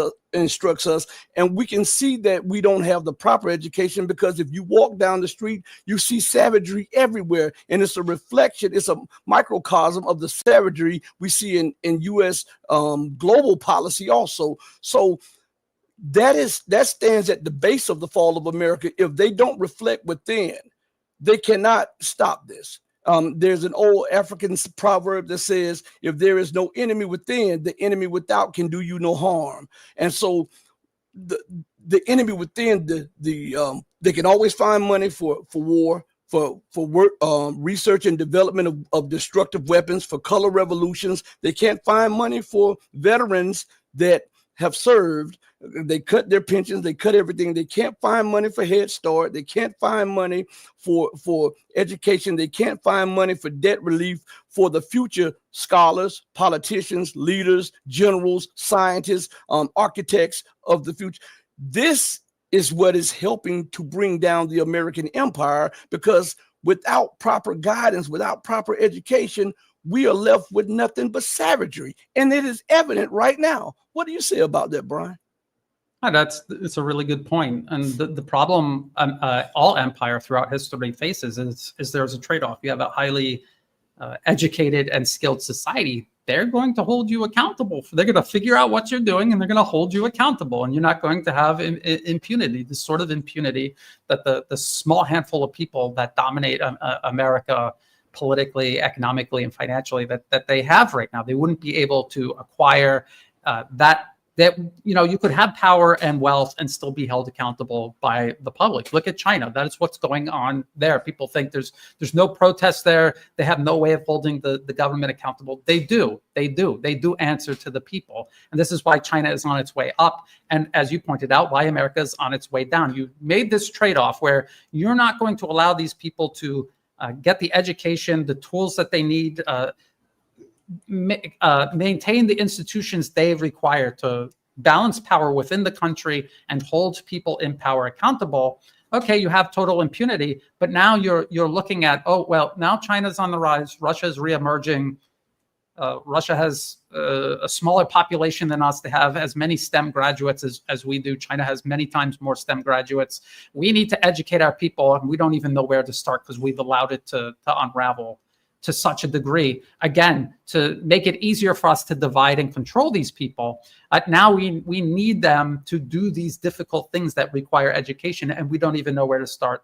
us. And we can see that we don't have the proper education, because if you walk down the street, you see savagery everywhere. And it's a reflection, it's a microcosm of the savagery we see in U.S. Global policy also. So that stands at the base of the fall of America. If they don't reflect within, they cannot stop this. There's an old African proverb that says, if there is no enemy within, the enemy without can do you no harm. And so the enemy within, they can always find money for war, for work, research and development of destructive weapons, for color revolutions. They can't find money for veterans that have served. They cut their pensions, they cut everything. They can't find money for Head Start. They can't find money for education. They can't find money for debt relief for the future scholars, politicians, leaders, generals, scientists, architects of the future. This is what is helping to bring down the American empire, because without proper guidance, without proper education, we are left with nothing but savagery. And it is evident right now. What do you say about that, Brian? It's a really good point. And the problem all empire throughout history faces is there's a trade-off. You have a highly educated and skilled society. They're going to hold you accountable. They're going to figure out what you're doing, and they're going to hold you accountable. And you're not going to have impunity, the sort of impunity that the small handful of people that dominate America politically, economically, and financially that they have right now. They wouldn't be able to acquire that you could have power and wealth and still be held accountable by the public. Look at China. That is what's going on there. People think there's no protest there. They have no way of holding the government accountable. They do answer to the people. And this is why China is on its way up. And as you pointed out, why America is on its way down. You made this trade-off where you're not going to allow these people to get the education, the tools that they need, maintain the institutions they require to balance power within the country and hold people in power accountable. Okay, you have total impunity, but now you're looking at, now China's on the rise, Russia's reemerging. Russia has a smaller population than us. They have as many STEM graduates as we do. China has many times more STEM graduates. We need to educate our people, and we don't even know where to start because we've allowed it to unravel to such a degree, again, to make it easier for us to divide and control these people. Now we need them to do these difficult things that require education, and we don't even know where to start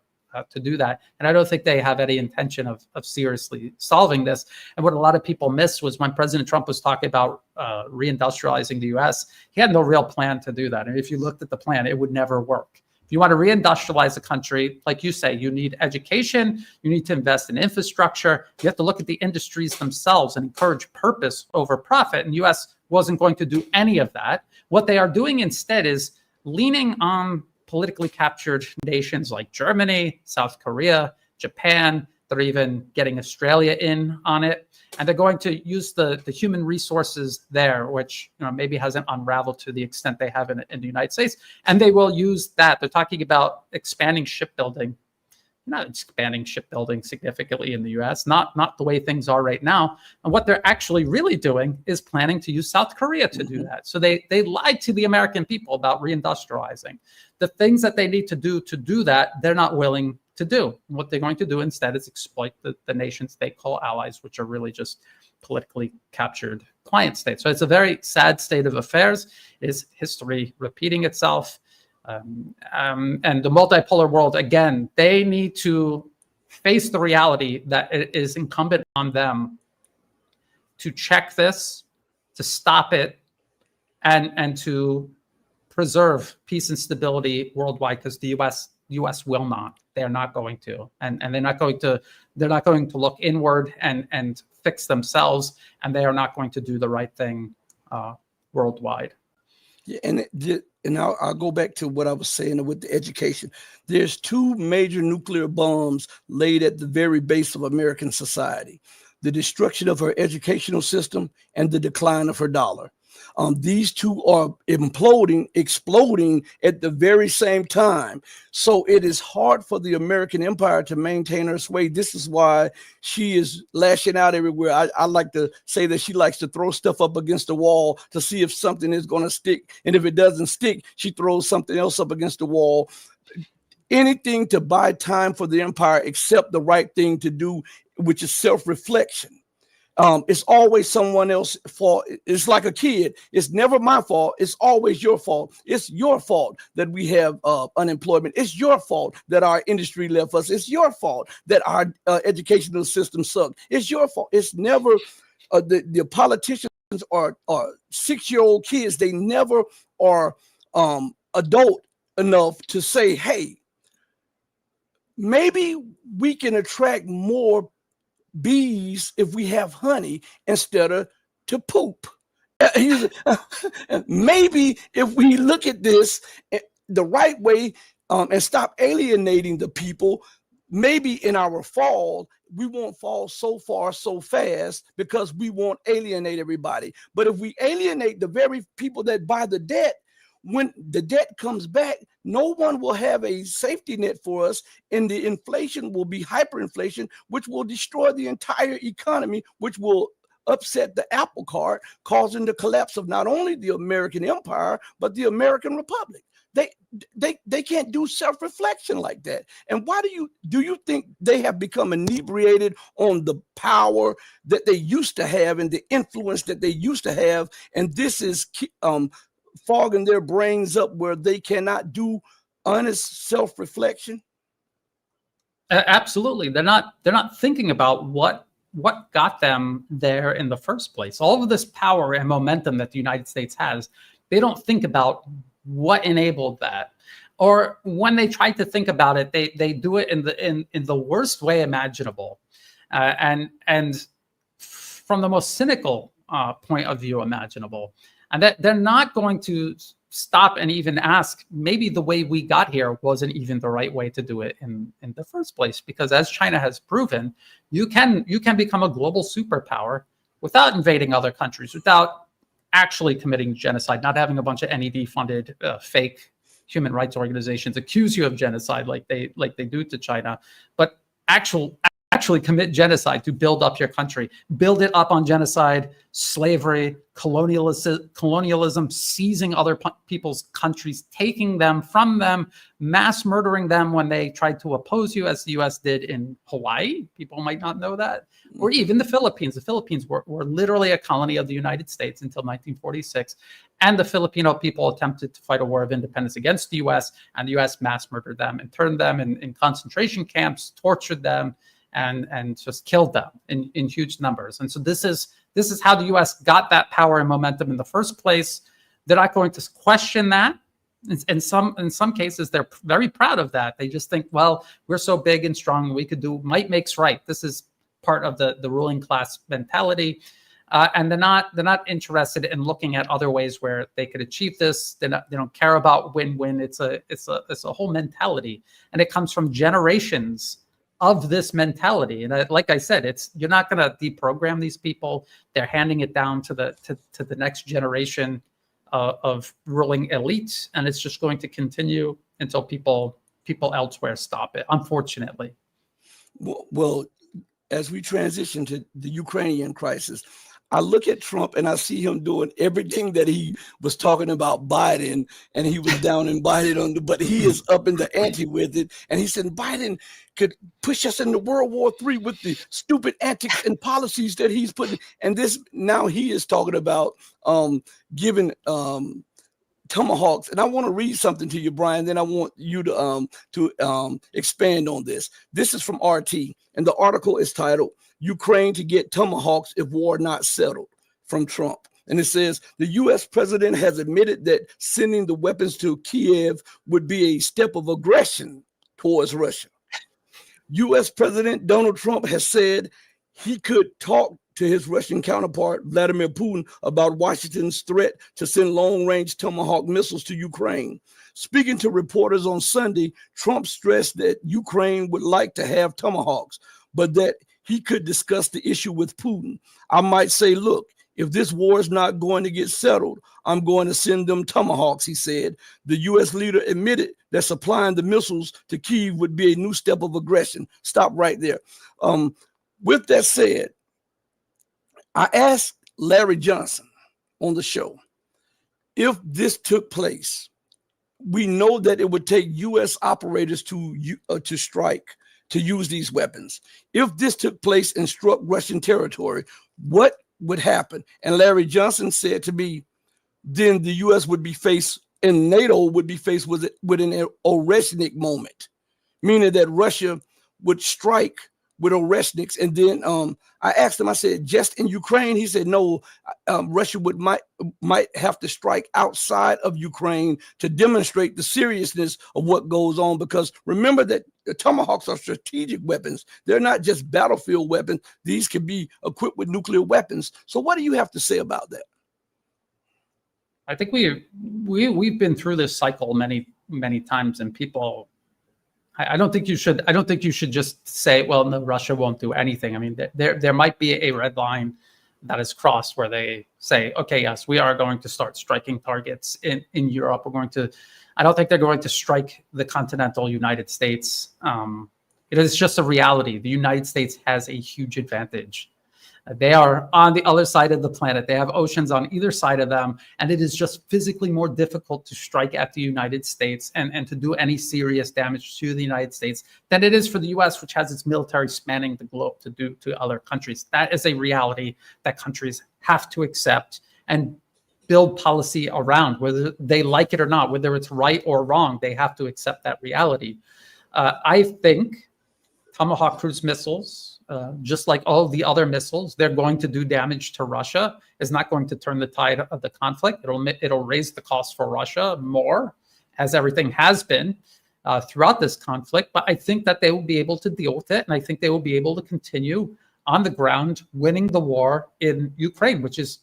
to do that. And I don't think they have any intention of seriously solving this. And what a lot of people missed was when President Trump was talking about reindustrializing the US, he had no real plan to do that. And if you looked at the plan, it would never work. If you want to reindustrialize a country, like you say, you need education, you need to invest in infrastructure, you have to look at the industries themselves and encourage purpose over profit. And the US wasn't going to do any of that. What they are doing instead is leaning on politically captured nations like Germany, South Korea, Japan. They're even getting Australia in on it. And they're going to use the human resources there, which maybe hasn't unraveled to the extent they have in the United States. And they will use that. They're talking about expanding shipbuilding. Not expanding shipbuilding significantly in the US, not the way things are right now. And what they're actually really doing is planning to use South Korea to do that. So they lied to the American people about reindustrializing. The things that they need to do that, they're not willing to do. What they're going to do instead is exploit the nations they call allies, which are really just politically captured client states. So it's a very sad state of affairs. Is history repeating itself? And the multipolar world, again, they need to face the reality that it is incumbent on them to check this, to stop it, and to preserve peace and stability worldwide, because the US will not. They're not going to, and they're not going to look inward and fix themselves, and they are not going to do the right thing worldwide. Yeah, and I'll go back to what I was saying with the education. There's two major nuclear bombs laid at the very base of American society: the destruction of her educational system and the decline of her dollar. These two are exploding at the very same time. So it is hard for the American empire to maintain her sway. This is why she is lashing out everywhere. I like to say that she likes to throw stuff up against the wall to see if something is going to stick. And if it doesn't stick, she throws something else up against the wall. Anything to buy time for the empire except the right thing to do, which is self-reflection. It's always someone else's fault. It's like a kid. It's never my fault. It's always your fault. It's your fault that we have unemployment. It's your fault that our industry left us. It's your fault that our educational system sucked. It's your fault. It's never the politicians are 6-year-old kids. They never are adult enough to say, hey, maybe we can attract more bees if we have honey instead of to poop. Maybe if we look at this the right way and stop alienating the people, maybe in our fall, we won't fall so far so fast because we won't alienate everybody. But if we alienate the very people that buy the debt, when the debt comes back, no one will have a safety net for us, and the inflation will be hyperinflation, which will destroy the entire economy, which will upset the apple cart, causing the collapse of not only the American empire, but the American Republic. They can't do self-reflection like that. And why do you think they have become inebriated on the power that they used to have and the influence that they used to have? And this is fogging their brains up where they cannot do honest self-reflection. Absolutely, they're not thinking about what got them there in the first place. All of this power and momentum that the United States has, they don't think about what enabled that. Or when they try to think about it, they do it in the worst way imaginable, and from the most cynical point of view imaginable. And that they're not going to stop and even ask, maybe the way we got here wasn't even the right way to do it in the first place. Because as China has proven, you can become a global superpower without invading other countries, without actually committing genocide, not having a bunch of NED-funded fake human rights organizations accuse you of genocide like they do to China, but actually commit genocide to build up your country, build it up on genocide, slavery, colonialism, seizing other people's countries, taking them from them, mass murdering them when they tried to oppose you, as the US did in Hawaii. People might not know that. Or even the Philippines. The Philippines were literally a colony of the United States until 1946. And the Filipino people attempted to fight a war of independence against the US, and the US mass murdered them and turned them in concentration camps, tortured them, and just killed them in huge numbers. And so this is how the US got that power and momentum in the first place. They're not going to question that. In some cases, they're very proud of that. They just think, well, we're so big and strong, we could do, might makes right. This is part of the ruling class mentality. And they're not interested in looking at other ways where they could achieve this. They don't care about win-win. It's a whole mentality, and it comes from generations of this mentality. And like I said, you're not going to deprogram these people. They're handing it down to the next generation of ruling elites, and it's just going to continue until people elsewhere stop it, unfortunately. Well, as we transition to the Ukrainian crisis, I look at Trump and I see him doing everything that he was talking about Biden, and he was down in Biden but he is up in the ante with it. And he said Biden could push us into World War III with the stupid antics and policies that he's putting. And now he is talking about giving tomahawks. And I want to read something to you, Brian. Then I want you to expand on this. This is from RT, and the article is titled "Ukraine to Get Tomahawks If War Not Settled" from Trump. And it says the U.S. president has admitted that sending the weapons to Kiev would be a step of aggression towards Russia. U.S. President Donald Trump has said he could talk to his Russian counterpart, Vladimir Putin, about Washington's threat to send long-range Tomahawk missiles to Ukraine. Speaking to reporters on Sunday, Trump stressed that Ukraine would like to have Tomahawks, but that he could discuss the issue with Putin. I might say, look, if this war is not going to get settled, I'm going to send them Tomahawks, he said. The U.S. leader admitted that supplying the missiles to Kyiv would be a new step of aggression. Stop right there. With that said, I asked Larry Johnson on the show, if this took place, we know that it would take U.S. operators to strike, to use these weapons. If this took place and struck Russian territory, what would happen? And Larry Johnson said to me, then the U.S. would be faced, and NATO would be faced with an Oreshnik moment, meaning that Russia would strike with Oreshniks. And then I asked him, I said, just in Ukraine? He said, no, Russia might have to strike outside of Ukraine to demonstrate the seriousness of what goes on. Because remember that the Tomahawks are strategic weapons. They're not just battlefield weapons. These can be equipped with nuclear weapons. So what do you have to say about that? I think we've been through this cycle many times, and people. I don't think you should. I don't think you should just say, "Well, no, Russia won't do anything." I mean, there might be a red line that is crossed where they say, "Okay, yes, we are going to start striking targets in Europe. We're going to." I don't think they're going to strike the continental United States. It is just a reality. The United States has a huge advantage. They are on the other side of the planet. They have oceans on either side of them, and it is just physically more difficult to strike at the United States and to do any serious damage to the United States than it is for the US, which has its military spanning the globe to do to other countries. That is a reality that countries have to accept and build policy around, whether they like it or not, whether it's right or wrong. They have to accept that reality. I think Tomahawk cruise missiles, just like all the other missiles, they're going to do damage to Russia. Is not going to turn the tide of the conflict. It'll raise the cost for Russia more, as everything has been throughout this conflict. But I think that they will be able to deal with it, and I think they will be able to continue on the ground, winning the war in Ukraine, which is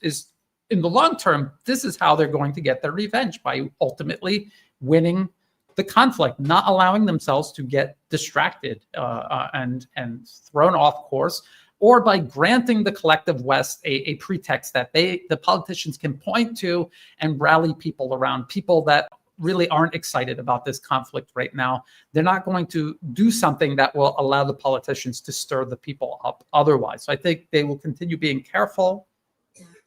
in the long term, this is how they're going to get their revenge, by ultimately winning the conflict, not allowing themselves to get distracted and thrown off course, or by granting the collective West a pretext that the politicians can point to and rally people around, people that really aren't excited about this conflict right now. They're not going to do something that will allow the politicians to stir the people up otherwise. So I think they will continue being careful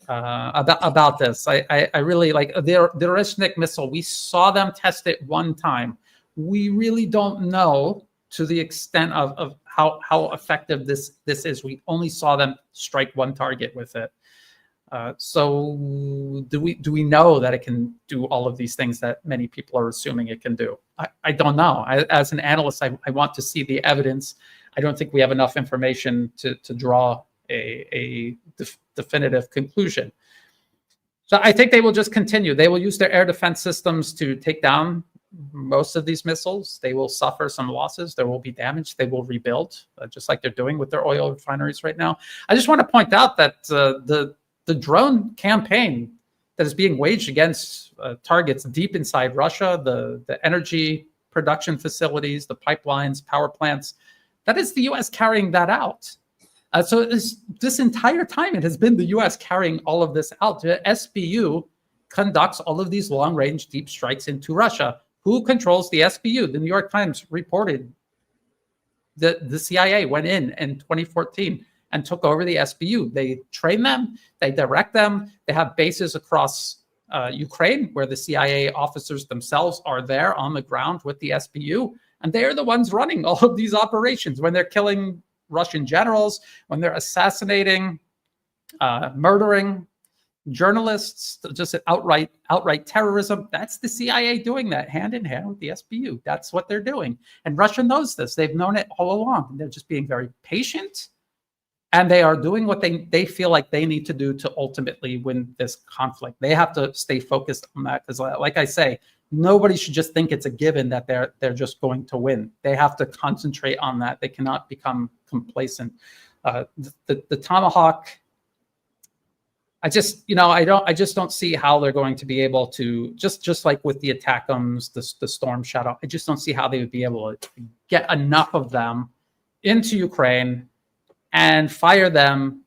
about this. I really like the Berletic missile. We saw them test it one time. We really don't know to the extent of how effective this is. We only saw them strike one target with it. So do we know that it can do all of these things that many people are assuming it can do? I don't know. As an analyst, I want to see the evidence. I don't think we have enough information to draw a definitive conclusion. So I think they will just continue. They will use their air defense systems to take down most of these missiles. They will suffer some losses. There will be damage. They will rebuild, just like they're doing with their oil refineries right now. I just want to point out that the drone campaign that is being waged against targets deep inside Russia, the energy production facilities, the pipelines, power plants, that is the U.S. carrying that out. So this entire time, it has been the U.S. carrying all of this out. The SBU conducts all of these long-range deep strikes into Russia. Who controls the SBU? The New York Times reported that the CIA went in 2014 and took over the SBU. They train them, they direct them, they have bases across Ukraine where the CIA officers themselves are there on the ground with the SBU, and they are the ones running all of these operations when they're killing Russian generals, when they're assassinating, murdering journalists, just outright terrorism. That's the CIA doing that hand in hand with the SBU. That's what they're doing. And Russia knows this. They've known it all along. They're just being very patient, and they are doing what they feel like they need to do to ultimately win this conflict. They have to stay focused on that, because like I say, nobody should just think it's a given that they're just going to win. They have to concentrate on that. They cannot become complacent. The Tomahawk, I just don't see how they're going to be able to, just like with the ATACMS, the Storm Shadow, I just don't see how they would be able to get enough of them into Ukraine and fire them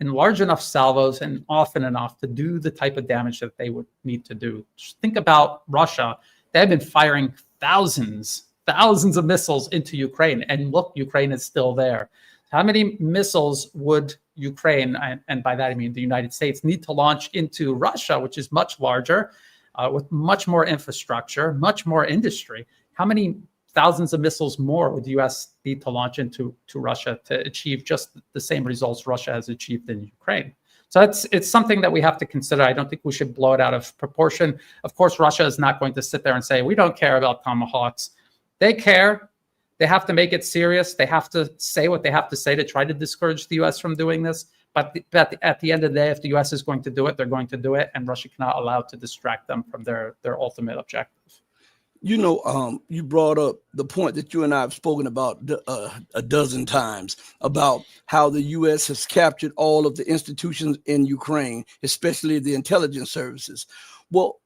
in large enough salvos and often enough to do the type of damage that they would need to do. Just think about Russia. They've been firing thousands of missiles into Ukraine, and look, Ukraine is still there. How many missiles would Ukraine, and by that I mean the United States, need to launch into Russia, which is much larger, with much more infrastructure, much more industry? How many thousands of missiles more would the U.S. need to launch into Russia to achieve just the same results Russia has achieved in Ukraine? So it's something that we have to consider. I don't think we should blow it out of proportion. Of course, Russia is not going to sit there and say, we don't care about Tomahawks. They care. They have to make it serious. They have to say what they have to say to try to discourage the U.S. from doing this. But at the end of the day, if the U.S. is going to do it, they're going to do it, and Russia cannot allow it to distract them from their ultimate objective. You know, you brought up the point that you and I have spoken about a dozen times about how the U.S. has captured all of the institutions in Ukraine, especially the intelligence services. Well,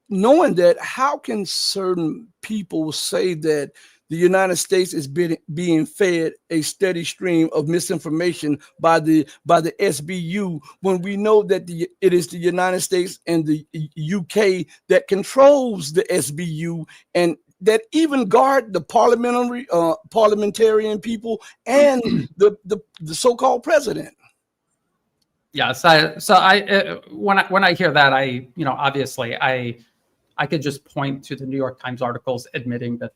knowing that, how can certain people say that the United States is being fed a steady stream of misinformation by the SBU when we know that it is the United States and the UK that controls the SBU and that even guard the parliamentarian people and the so-called president? Yeah, so when I hear that, obviously I could just point to the New York Times articles admitting that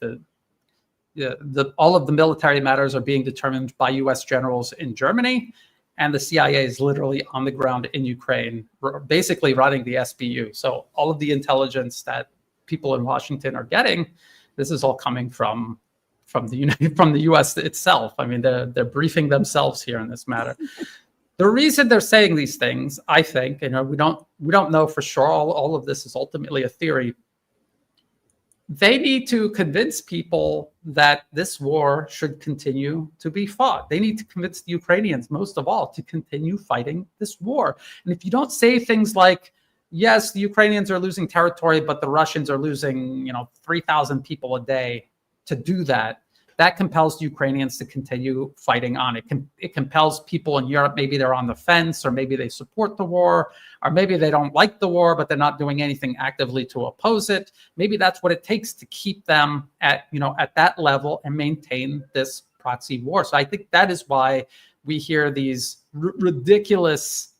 all of the military matters are being determined by U.S. generals in Germany, and the CIA is literally on the ground in Ukraine, basically running the SBU. So all of the intelligence that people in Washington are getting, this is all coming from the U.S. itself. I mean, they're briefing themselves here in this matter. The reason they're saying these things, I think, we don't know for sure. All of this is ultimately a theory. They need to convince people that this war should continue to be fought. They need to convince the Ukrainians, most of all, to continue fighting this war. And if you don't say things like, yes, the Ukrainians are losing territory, but the Russians are losing, 3,000 people a day, to do that, that compels the Ukrainians to continue fighting on. It compels people in Europe, maybe they're on the fence, or maybe they support the war, or maybe they don't like the war, but they're not doing anything actively to oppose it. Maybe that's what it takes to keep them at that level and maintain this proxy war. So I think that is why we hear these ridiculous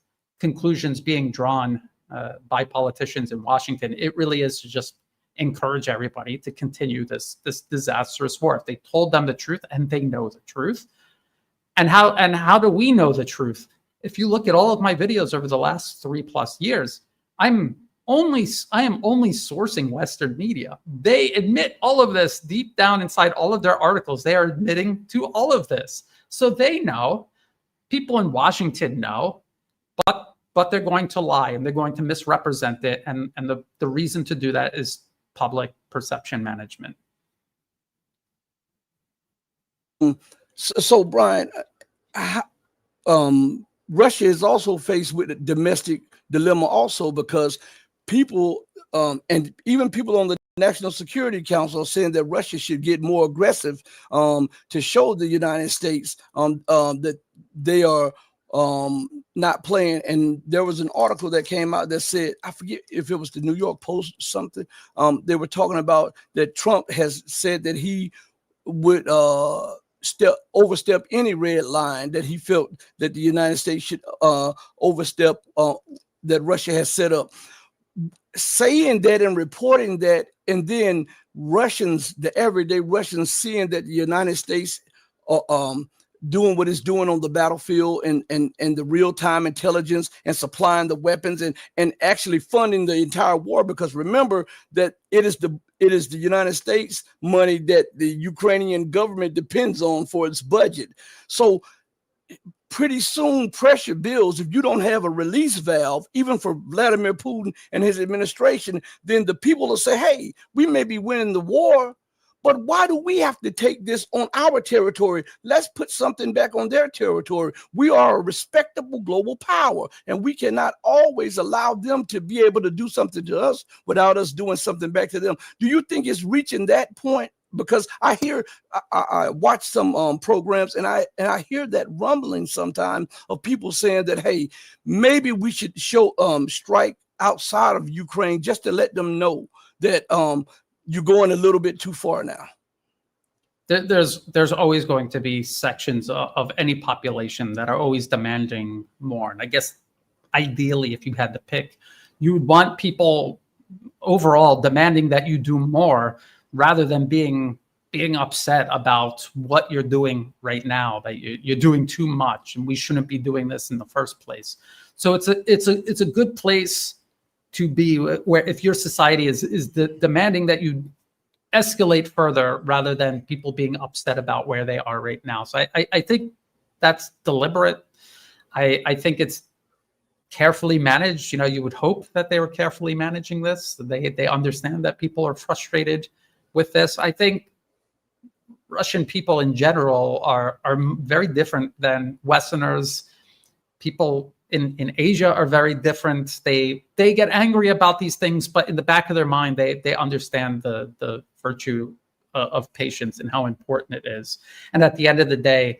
conclusions being drawn by politicians in Washington. It really is to just encourage everybody to continue this disastrous war. If they told them the truth, and they know the truth, and how do we know the truth? If you look at all of my videos over the last 3+ years, I am only sourcing Western media. They admit all of this deep down inside all of their articles. They are admitting to all of this, so they know. People in Washington know, but they're going to lie and they're going to misrepresent it, and the reason to do that is public perception management. So Brian, Russia is also faced with a domestic dilemma also, because people and even people on the National Security Council are saying that Russia should get more aggressive to show the United States that they are not playing. And there was an article that came out that said, I forget if it was the New York Post or something. They were talking about that Trump has said that he would overstep any red line that he felt that the United States should overstep that Russia has set up. Saying that and reporting that, and then Russians, the everyday Russians, seeing that the United States are doing what it's doing on the battlefield and the real-time intelligence and supplying the weapons and actually funding the entire war, because remember that it is the United States money that the Ukrainian government depends on for its budget. So pretty soon pressure builds. If you don't have a release valve, even for Vladimir Putin and his administration, then the people will say, hey, we may be winning the war, but why do we have to take this on our territory? Let's put something back on their territory. We are a respectable global power, and we cannot always allow them to be able to do something to us without us doing something back to them. Do you think it's reaching that point? Because I watch some programs, and I hear that rumbling sometimes of people saying that, hey, maybe we should strike outside of Ukraine just to let them know that you're going a little bit too far now. There's always going to be sections of any population that are always demanding more. And I guess ideally, if you had to pick, you would want people overall demanding that you do more, rather than being upset about what you're doing right now, that you're doing too much and we shouldn't be doing this in the first place. So it's a good place to be, where if your society is demanding that you escalate further, rather than people being upset about where they are right now. So I think that's deliberate. I think it's carefully managed. You would hope that they were carefully managing this. They understand that people are frustrated with this. I think Russian people in general are very different than Westerners. People in Asia are very different. They get angry about these things, but in the back of their mind, they understand the virtue of patience and how important it is. And at the end of the day,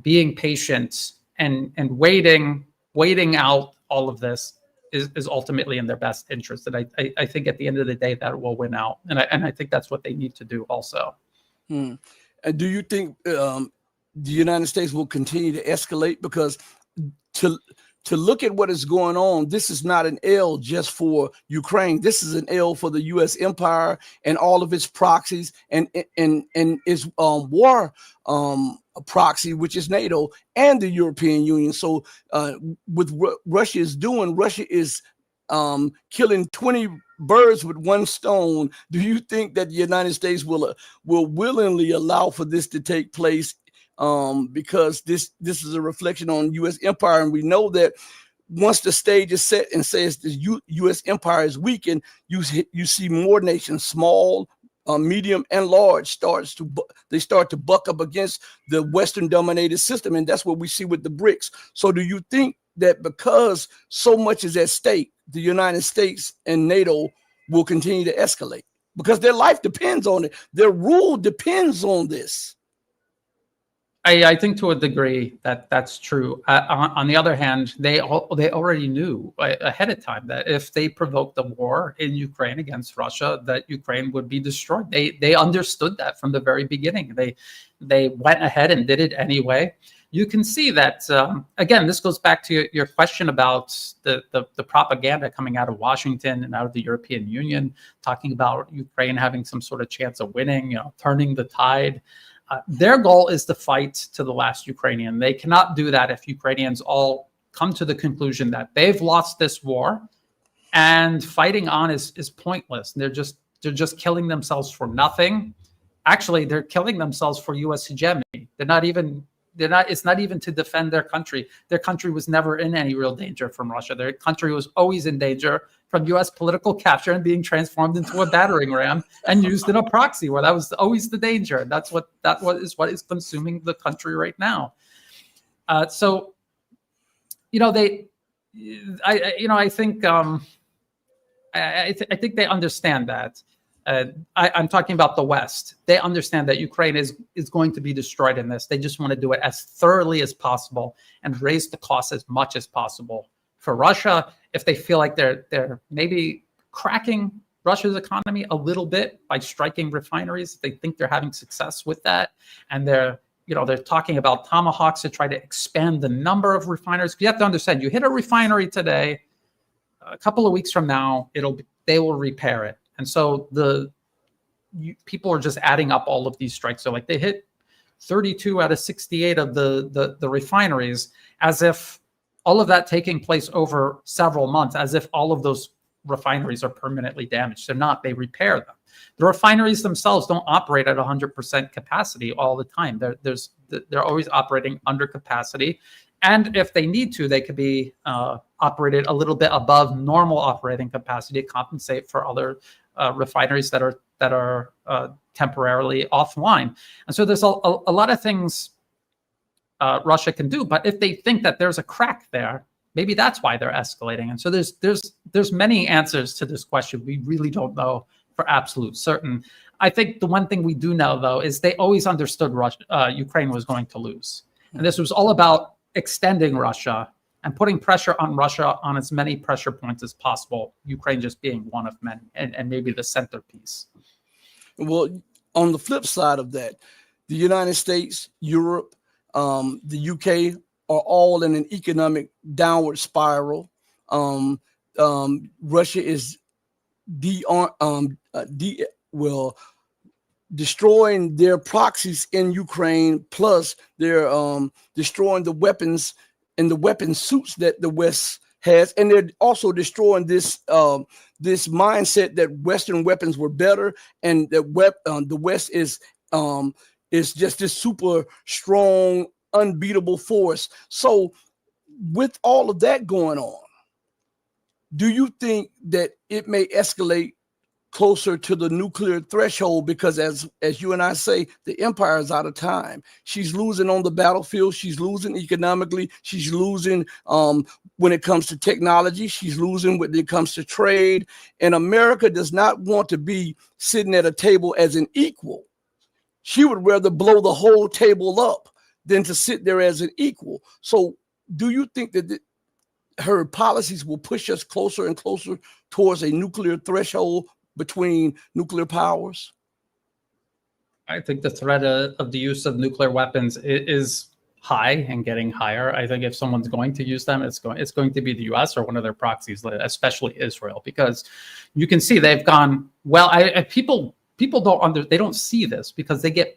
being patient and waiting out all of this is ultimately in their best interest. And I think at the end of the day that will win out. And I think that's what they need to do also. And do you think the United States will continue to escalate? Because to look at what is going on, this is not an L just for Ukraine. This is an L for the U.S. empire and all of its proxies and its war proxy, which is NATO and the European Union. So with what Russia is doing, Russia is killing 20 birds with one stone. Do you think that the United States will willingly allow for this to take place? Because this is a reflection on U.S. empire, and we know that once the stage is set and says the U.S. empire is weakened, you see more nations, small, medium, and large, start to buck up against the Western-dominated system, and that's what we see with the BRICS. So, do you think that because so much is at stake, the United States and NATO will continue to escalate? Because their life depends on it. Their rule depends on this. I think to a degree that's true. On the other hand, they already knew ahead of time that if they provoked the war in Ukraine against Russia, that Ukraine would be destroyed. They understood that from the very beginning. They went ahead and did it anyway. You can see that, again, this goes back to your question about the propaganda coming out of Washington and out of the European Union, talking about Ukraine having some sort of chance of winning, turning the tide. Their goal is to fight to the last Ukrainian. They cannot do that if Ukrainians all come to the conclusion that they've lost this war and fighting on is pointless. They're just killing themselves for nothing. Actually, they're killing themselves for U.S. hegemony. It's not even to defend their country. Their country was never in any real danger from Russia. Their country was always in danger from U.S. political capture and being transformed into a battering ram and used in a proxy war. That was always the danger. That's what is consuming the country right now. I think they understand that. I'm talking about the West. They understand that Ukraine is going to be destroyed in this. They just want to do it as thoroughly as possible and raise the cost as much as possible. For Russia, if they feel like they're maybe cracking Russia's economy a little bit by striking refineries, they think they're having success with that, and they're talking about tomahawks to try to expand the number of refineries. You have to understand, you hit a refinery today, a couple of weeks from now, they will repair it. And so people are just adding up all of these strikes. So like they hit 32 out of 68 of the refineries, as if all of that taking place over several months, as if all of those refineries are permanently damaged. They're not. They repair them. The refineries themselves don't operate at 100% capacity all the time. They're always operating under capacity. And if they need to, they could be operated a little bit above normal operating capacity to compensate for other refineries that are temporarily offline. And so there's a lot of things Russia can do. But if they think that there's a crack there, maybe that's why they're escalating. And so there's many answers to this question. We really don't know for absolute certain. I think the one thing we do know, though, is they always understood Ukraine was going to lose. And this was all about extending Russia and putting pressure on Russia on as many pressure points as possible, Ukraine just being one of many, and maybe the centerpiece. Well, on the flip side of that, the United States, Europe, the UK are all in an economic downward spiral. Russia is destroying their proxies in Ukraine, plus they're destroying the weapons and the weapon suits that the West has, and they're also destroying this mindset that Western weapons were better, and that the West is just this super strong, unbeatable force. So, with all of that going on, do you think that it may escalate closer to the nuclear threshold, because as you and I say, the empire is out of time. She's losing on the battlefield. She's losing economically. She's losing when it comes to technology. She's losing when it comes to trade. And America does not want to be sitting at a table as an equal. She would rather blow the whole table up than to sit there as an equal. So do you think that her policies will push us closer and closer towards a nuclear threshold between nuclear powers? I think the threat of the use of nuclear weapons is high and getting higher. I think if someone's going to use them, it's going to be the U.S. or one of their proxies, especially Israel, because you can see they've gone, well, people they don't see this because they get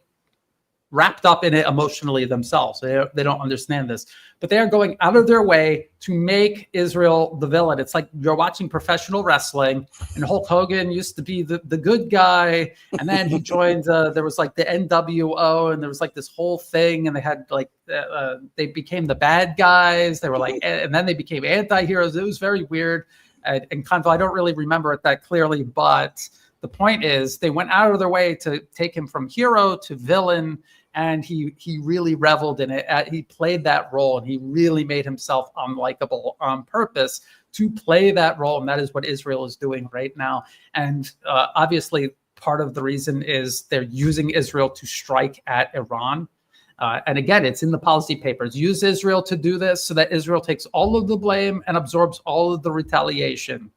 wrapped up in it emotionally themselves. They don't understand this, but they are going out of their way to make Israel the villain. It's like you're watching professional wrestling, and Hulk Hogan used to be the good guy, and then he joined. There was like the NWO, and there was like this whole thing, and they had like they became the bad guys. They were like, and then they became anti-heroes. It was very weird and kind of. I don't really remember it that clearly, but the point is they went out of their way to take him from hero to villain. And he really reveled in it. He played that role, and he really made himself unlikable on purpose to play that role. And that is what Israel is doing right now. And obviously, part of the reason is they're using Israel to strike at Iran. And again, it's in the policy papers. Use Israel to do this so that Israel takes all of the blame and absorbs all of the retaliation.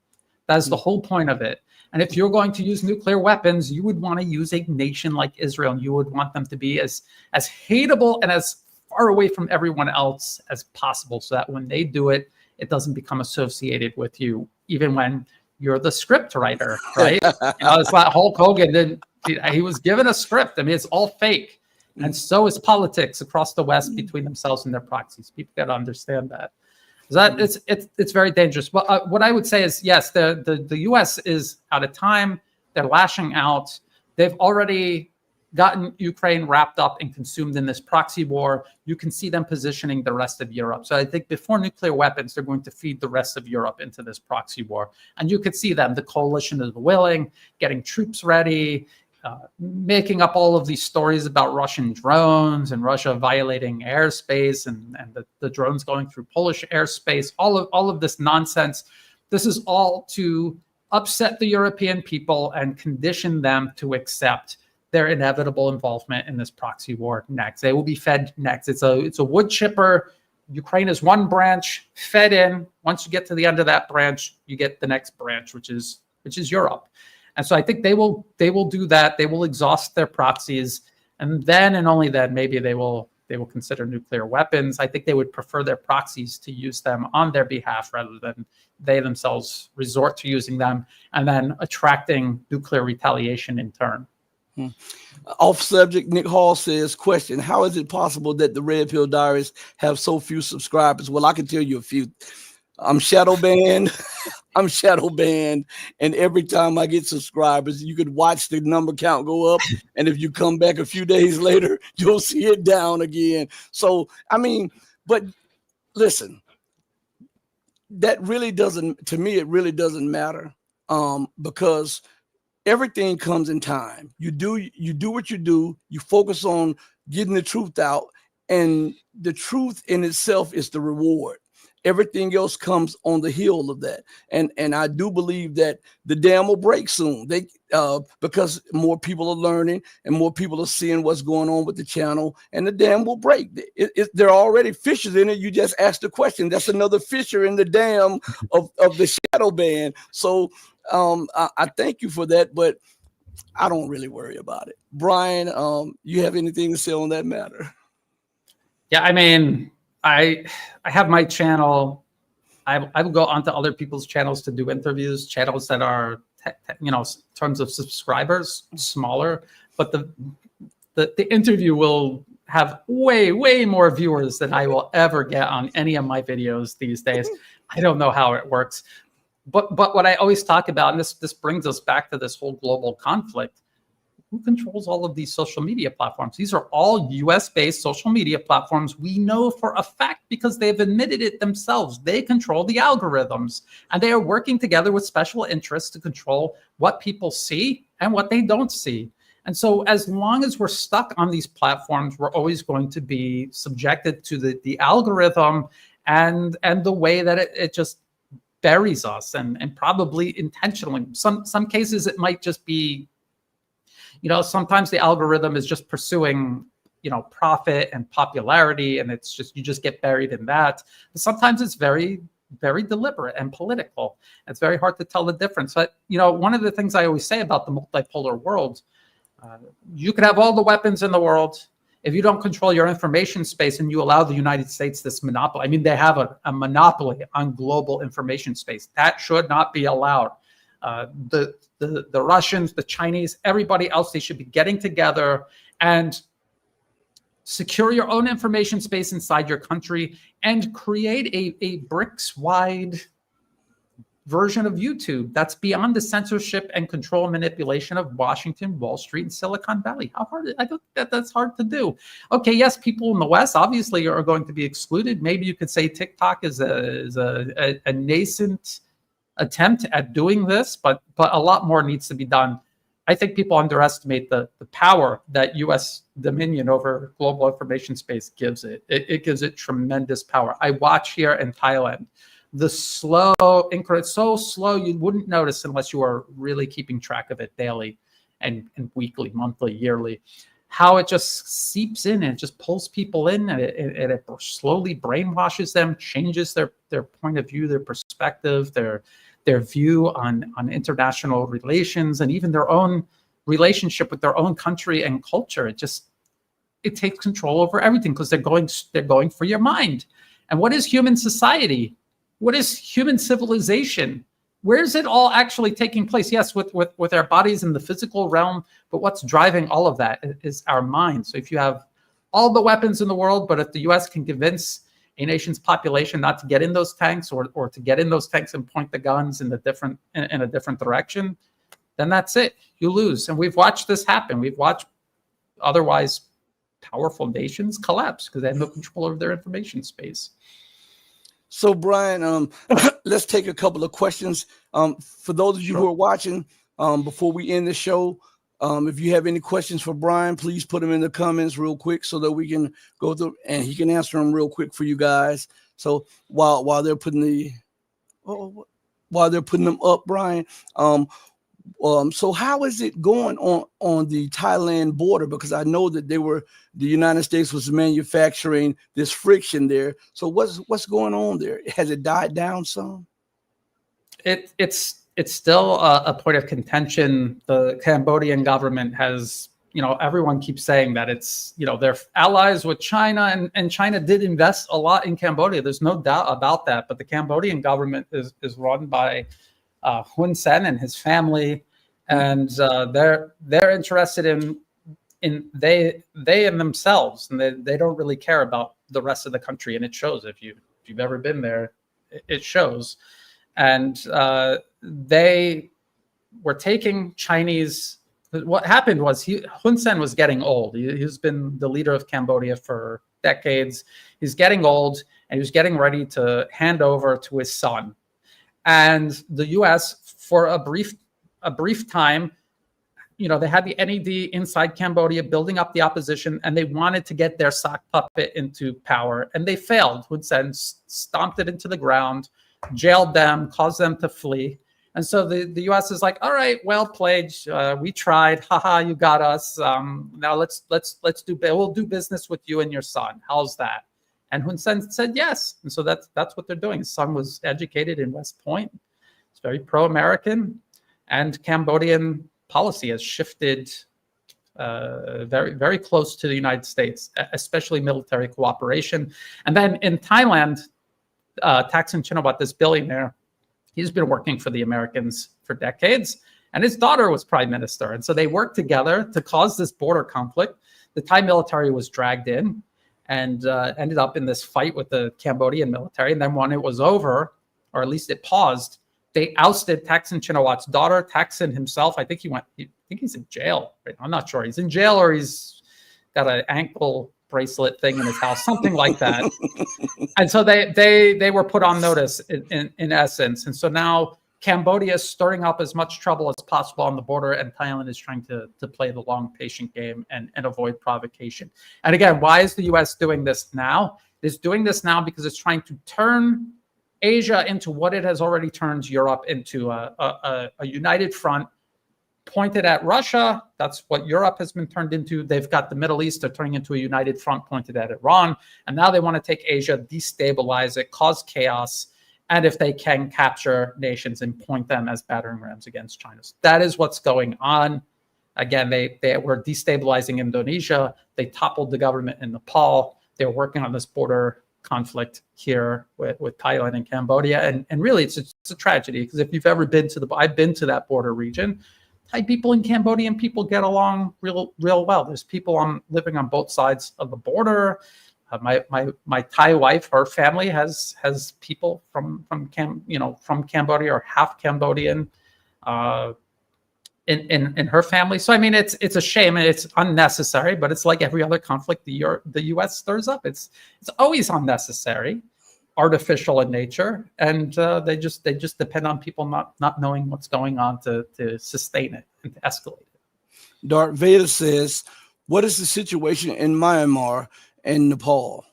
That's the whole point of it. And if you're going to use nuclear weapons, you would want to use a nation like Israel, and you would want them to be as hateable and as far away from everyone else as possible, so that when they do it, it doesn't become associated with you, even when you're the script writer, right? It's like Hulk Hogan he was given a script. I mean, it's all fake. And so is politics across the West between themselves and their proxies. People got to understand that. It's very dangerous. But what I would say is, yes, the U.S. is out of time. They're lashing out. They've already gotten Ukraine wrapped up and consumed in this proxy war. You can see them positioning the rest of Europe. So I think before nuclear weapons, they're going to feed the rest of Europe into this proxy war. And you could see them, the coalition is willing, getting troops ready, making up all of these stories about Russian drones and Russia violating airspace and the drones going through Polish airspace, all of this nonsense. This is all to upset the European people and condition them to accept their inevitable involvement in this proxy war next. They will be fed next. It's a wood chipper. Ukraine is one branch fed in. Once you get to the end of that branch, you get the next branch, which is Europe. And so I think they will do that. They will exhaust their proxies, and then and only then maybe they will consider nuclear weapons. I think they would prefer their proxies to use them on their behalf rather than they themselves resort to using them and then attracting nuclear retaliation in turn. Off subject, Nick Hall says, question, how is it possible that the Red Pill Diaries have so few subscribers? Well, I can tell you a few. I'm shadow banned. And every time I get subscribers, you could watch the number count go up. And if you come back a few days later, you'll see it down again. So, I mean, but listen, that really doesn't, to me, it really doesn't matter because everything comes in time. You do what you do. You focus on getting the truth out, and the truth in itself is the reward. Everything else comes on the heel of that. And I do believe that the dam will break soon. Because more people are learning and more people are seeing what's going on with the channel, and the dam will break. There are already fissures in it. You just asked the question. That's another fissure in the dam of the shadow ban. So I thank you for that, but I don't really worry about it. Brian, you have anything to say on that matter? Yeah, I mean, I have my channel. I will go onto other people's channels to do interviews, channels that are, in terms of subscribers, smaller, but the interview will have way more viewers than I will ever get on any of my videos these days. I don't know how it works, but what I always talk about, and this brings us back to this whole global conflict. who controls all of these social media platforms? These are all US-based social media platforms. We know for a fact because they've admitted it themselves. They control the algorithms, and they are working together with special interests to control what people see and what they don't see. And so as long as we're stuck on these platforms, we're always going to be subjected to the algorithm and the way that it just buries us, and probably intentionally. Some cases it might just be, sometimes the algorithm is just pursuing, profit and popularity, and it's just, you just get buried in that. But sometimes it's very, very deliberate and political. It's very hard to tell the difference. But, one of the things I always say about the multipolar world, you could have all the weapons in the world. If you don't control your information space and you allow the United States this monopoly, I mean, they have a monopoly on global information space. That should not be allowed. The Russians, the Chinese, everybody else, they should be getting together and secure your own information space inside your country and create a BRICS-wide version of YouTube that's beyond the censorship and control manipulation of Washington, Wall Street, and Silicon Valley. How hard? I think that's hard to do. Okay, yes, people in the West obviously are going to be excluded. Maybe you could say TikTok is a nascent attempt at doing this, but a lot more needs to be done. I think people underestimate the power that U.S. dominion over global information space gives it. It gives it tremendous power. I watch here in Thailand, the slow increment, so slow you wouldn't notice unless you are really keeping track of it daily and weekly, monthly, yearly, how it just seeps in and it just pulls people in, and it slowly brainwashes them, changes their point of view, their perspective, their view on international relations, and even their own relationship with their own country and culture. It takes control over everything because they're going for your mind. And what is human society? What is human civilization? Where is it all actually taking place? Yes, with our bodies in the physical realm, but what's driving all of that is our mind. So if you have all the weapons in the world, but if the US can convince a nation's population not to get in those tanks, or to get in those tanks and point the guns in a different direction, then that's it. You lose. And we've watched this happen. We've watched otherwise powerful nations collapse because they have no control over their information space. So, Brian, let's take a couple of questions. For those of you who are watching, before we end the show, if you have any questions for Brian, please put them in the comments real quick so that we can go through and he can answer them real quick for you guys. So while they're putting them up, Brian, so how is it going on the Thailand border? Because I know that the United States was manufacturing this friction there. So what's going on there? Has it died down some? It's still a point of contention. The Cambodian government has, everyone keeps saying that it's, they're allies with China, and China did invest a lot in Cambodia. There's no doubt about that. But the Cambodian government is run by Hun Sen and his family, and they're interested in they and themselves, and they don't really care about the rest of the country, and it shows. If you've ever been there, it shows. And they were taking Chinese. What happened was Hun Sen was getting old. He's been the leader of Cambodia for decades. He's getting old, and he was getting ready to hand over to his son. And the U.S. for a brief time, they had the NED inside Cambodia building up the opposition, and they wanted to get their sock puppet into power, and they failed. Hun Sen stomped it into the ground, jailed them, caused them to flee. And so the U.S. is like, all right, well played. We tried. Haha, you got us. Now we'll do business with you and your son. How's that? And Hun Sen said yes. And so that's what they're doing. His son was educated in West Point. It's very pro-American. And Cambodian policy has shifted very, very close to the United States, especially military cooperation. And then in Thailand, Thaksin Shinawatra, this billionaire, he's been working for the Americans for decades, and his daughter was prime minister. And so they worked together to cause this border conflict. The Thai military was dragged in and ended up in this fight with the Cambodian military. And then when it was over, or at least it paused, They ousted Thaksin Shinawat's daughter, Thaksin himself. I think he's in jail. Right? I'm not sure. He's in jail or he's got an ankle bracelet thing in his house, something like that. And so they were put on notice in essence. And so now Cambodia is stirring up as much trouble as possible on the border, and Thailand is trying to play the long, patient game and avoid provocation. And again, why is the U.S. doing this now? It's doing this now because it's trying to turn Asia into what it has already turned Europe into, a united front pointed at Russia. That's what Europe has been turned into. They've got the Middle East, they're turning into a united front pointed at Iran. And now they want to take Asia, destabilize it, cause chaos, and if they can, capture nations and point them as battering rams against China. So that is what's going on. Again, they were destabilizing Indonesia. They toppled the government in Nepal. They're working on this border conflict here with Thailand and Cambodia. And really, it's a tragedy, because if you've ever been to I've been to that border region, Thai people and Cambodian people get along real well. There's people living on both sides of the border. My Thai wife, her family has people from Cambodia or half Cambodian in her family. So I mean, it's a shame and it's unnecessary. But it's like every other conflict the U.S. stirs up. It's always unnecessary, artificial in nature, and they just depend on people not knowing what's going on to sustain it and to escalate it. Darth Vader says, "What is the situation in Myanmar and Nepal?"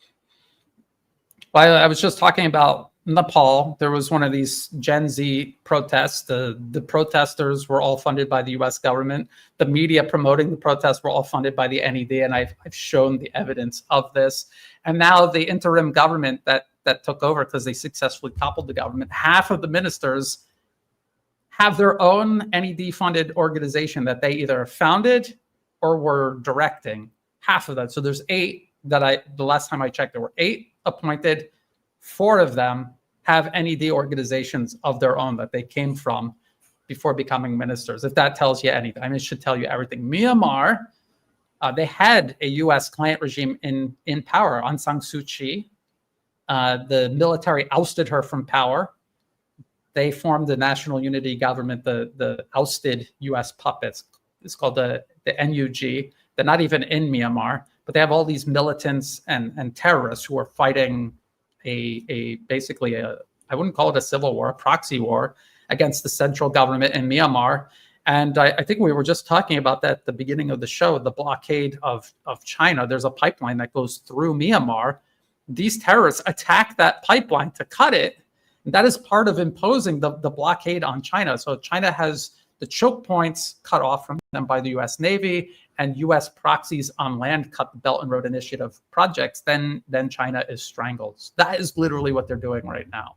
Well, I was just talking about Nepal. There was one of these Gen Z protests. The protesters were all funded by the U.S. government. The media promoting the protests were all funded by the NED, and I've shown the evidence of this. And now the interim government that took over, because they successfully toppled the government, half of the ministers have their own NED-funded organization that they either founded or were directing. Half of that. So there's 8 the last time I checked, there were 8 appointed. 4 of them have NED organizations of their own that they came from before becoming ministers. If that tells you anything, I mean, it should tell you everything. Myanmar, they had a U.S. client regime in power. Aung San Suu Kyi, the military ousted her from power. They formed the National Unity Government, the ousted U.S. puppets. It's called the NUG. They're not even in Myanmar, but they have all these militants and terrorists who are fighting basically I wouldn't call it a civil war, a proxy war against the central government in Myanmar. And I think we were just talking about that at the beginning of the show, the blockade of China. There's a pipeline that goes through Myanmar. These terrorists attack that pipeline to cut it. And that is part of imposing the blockade on China. So China has the choke points cut off from them by the U.S. Navy, and U.S. proxies on land cut the Belt and Road Initiative projects, then China is strangled. That is literally what they're doing right now.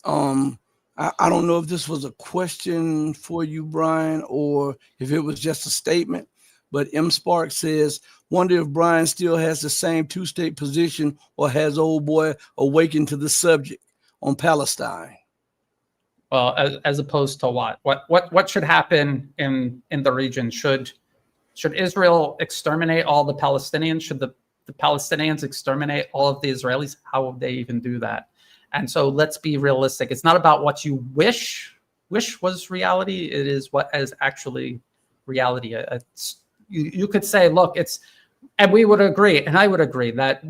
I don't know if this was a question for you, Brian, or if it was just a statement, but M. Spark says, "Wonder if Brian still has the same two-state position, or has old boy awakened to the subject on Palestine?" Well, as opposed to what? What should happen in the region? Should Israel exterminate all the Palestinians? Should the Palestinians exterminate all of the Israelis? How would they even do that? And so let's be realistic. It's not about what you wish was reality. It is what is actually reality. You could say, look, and we would agree, and I would agree, that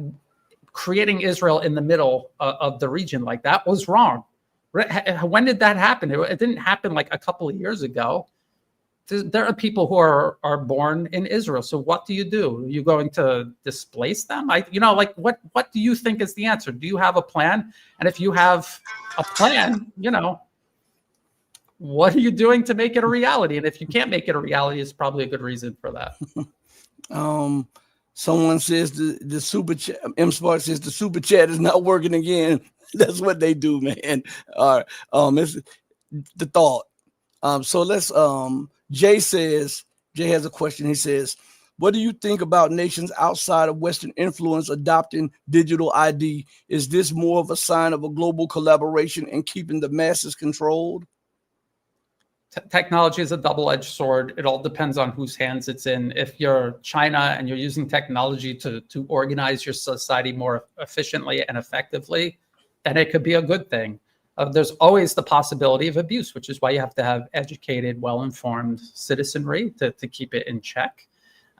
creating Israel in the middle of the region like that was wrong. When did that happen? It didn't happen like a couple of years ago. There are people who are born in Israel. So what do? Are you going to displace them? What do you think is the answer? Do you have a plan? And if you have a plan, what are you doing to make it a reality? And if you can't make it a reality, it's probably a good reason for that. Someone says the super chat. M. Spark says the super chat is not working again. That's what they do, man. All right. It's the thought. So let's. Jay has a question. He says, "What do you think about nations outside of Western influence adopting digital ID? Is this more of a sign of a global collaboration and keeping the masses controlled?" Technology is a double-edged sword. It all depends on whose hands it's in. If you're China and you're using technology to organize your society more efficiently and effectively, then it could be a good thing. there's always the possibility of abuse, which is why you have to have educated, well-informed citizenry to keep it in check.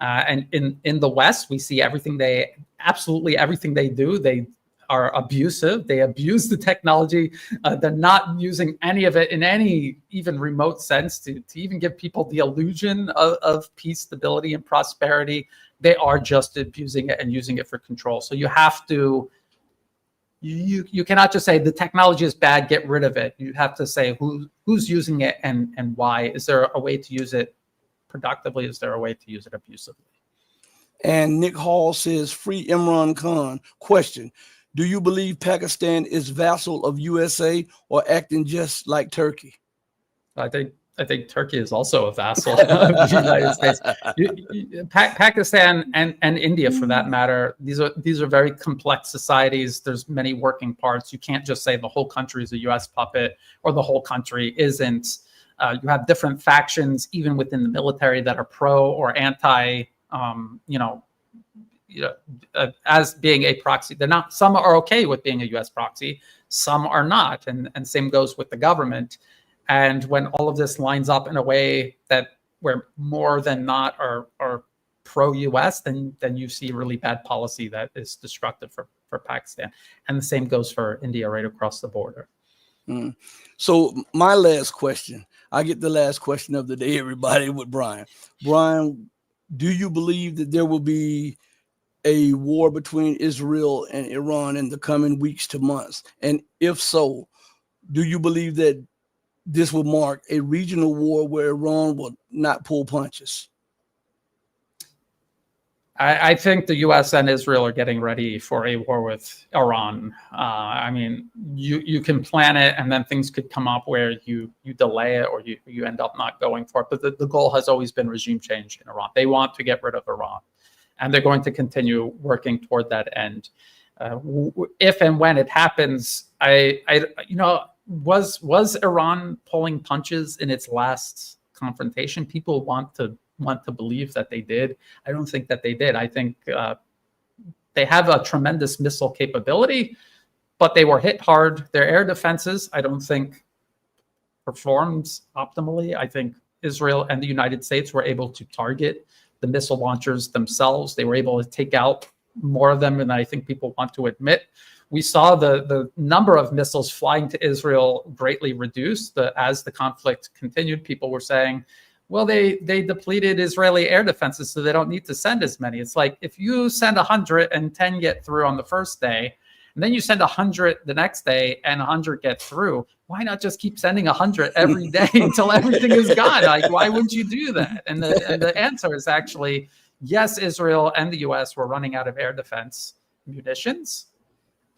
And in the West, we see absolutely everything they do. They are abusive. They abuse the technology. They're not using any of it in any even remote sense to even give people the illusion of peace, stability, and prosperity. They are just abusing it and using it for control. So you have to, you cannot just say the technology is bad, get rid of it. You have to say who's using it and why. Is there a way to use it productively? Is there a way to use it abusively? And Nick Hall says, free Imran Khan. Question: do you believe Pakistan is vassal of USA or acting just like Turkey? I think Turkey is also a vassal of the United States. Pakistan and India, for that matter, these are very complex societies. There's many working parts. You can't just say the whole country is a U.S. puppet or the whole country isn't. You have different factions, even within the military, that are pro or anti. As being a proxy. They're not. Some are okay with being a U.S. proxy. Some are not, and same goes with the government. And when all of this lines up in a way that where more than not are pro-U.S., then you see really bad policy that is destructive for Pakistan. And the same goes for India right across the border. So my last question, I get the last question of the day, everybody, with Brian. Brian, do you believe that there will be a war between Israel and Iran in the coming weeks to months? And if so, do you believe that this will mark a regional war where Iran will not pull punches? I think the U.S. and Israel are getting ready for a war with Iran. I mean, you can plan it, and then things could come up where you delay it or you end up not going for it. But the goal has always been regime change in Iran. They want to get rid of Iran, and they're going to continue working toward that end. If and when it happens, was Iran pulling punches in its last confrontation? People want to believe that they did. I don't think that they did. I think they have a tremendous missile capability, but they were hit hard. Their air defenses, I don't think, performed optimally. I think Israel and the United States were able to target the missile launchers themselves. They were able to take out more of them than I think people want to admit. We saw the number of missiles flying to Israel greatly reduced as the conflict continued. People were saying, well, they depleted Israeli air defenses, so they don't need to send as many. It's like, if you send 100 and 10 get through on the first day, and then you send 100 the next day and 100 get through, why not just keep sending 100 every day until everything is gone? Like, why would you do that? And the answer is actually, yes, Israel and the US were running out of air defense munitions,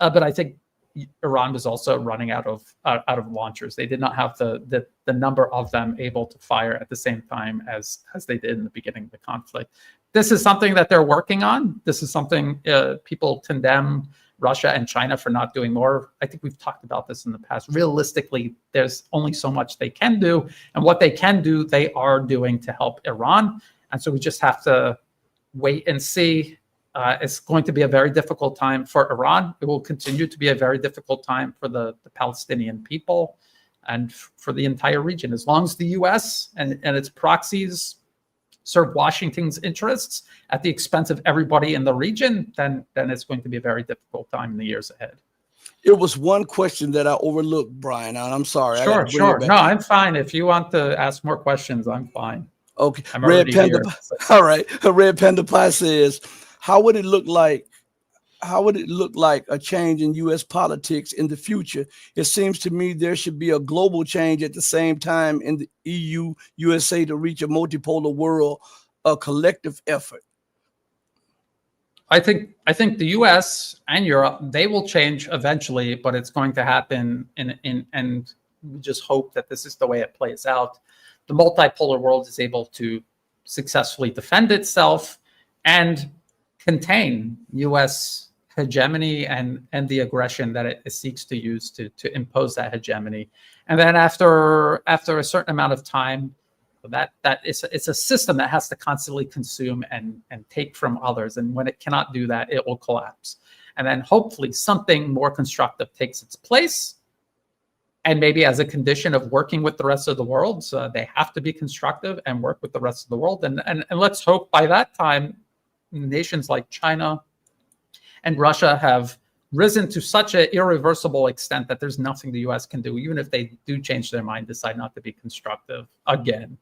but I think Iran was also running out of launchers. They did not have the number of them able to fire at the same time as they did in the beginning of the conflict. This is something that they're working on. This is something people condemn Russia and China for not doing more. I think we've talked about this in the past. Realistically, there's only so much they can do, and what they can do, they are doing to help Iran. And so we just have to wait and see. It's going to be a very difficult time for Iran. It will continue to be a very difficult time for the Palestinian people and for the entire region. As long as the U.S. and its proxies serve Washington's interests at the expense of everybody in the region, then it's going to be a very difficult time in the years ahead. It was one question that I overlooked, Brian, and I'm sorry. Sure. No, I'm fine. If you want to ask more questions, I'm fine. Okay. I'm Red Panda. Here, so. All right. Red Panda Pie says, how would it look like a change in U.S. politics in the future? It seems to me there should be a global change at the same time in the EU, USA to reach a multipolar world, a collective effort. I think the U.S. and Europe, they will change eventually, but it's going to happen and we just hope that this is the way it plays out. The multipolar world is able to successfully defend itself and contain U.S. hegemony and the aggression that it seeks to use to impose that hegemony. And then after a certain amount of time, it's a system that has to constantly consume and take from others. And when it cannot do that, it will collapse. And then hopefully something more constructive takes its place. And maybe as a condition of working with the rest of the world, so they have to be constructive and work with the rest of the world. And let's hope by that time, nations like China and Russia have risen to such an irreversible extent that there's nothing the U.S. can do, even if they do change their mind, decide not to be constructive again.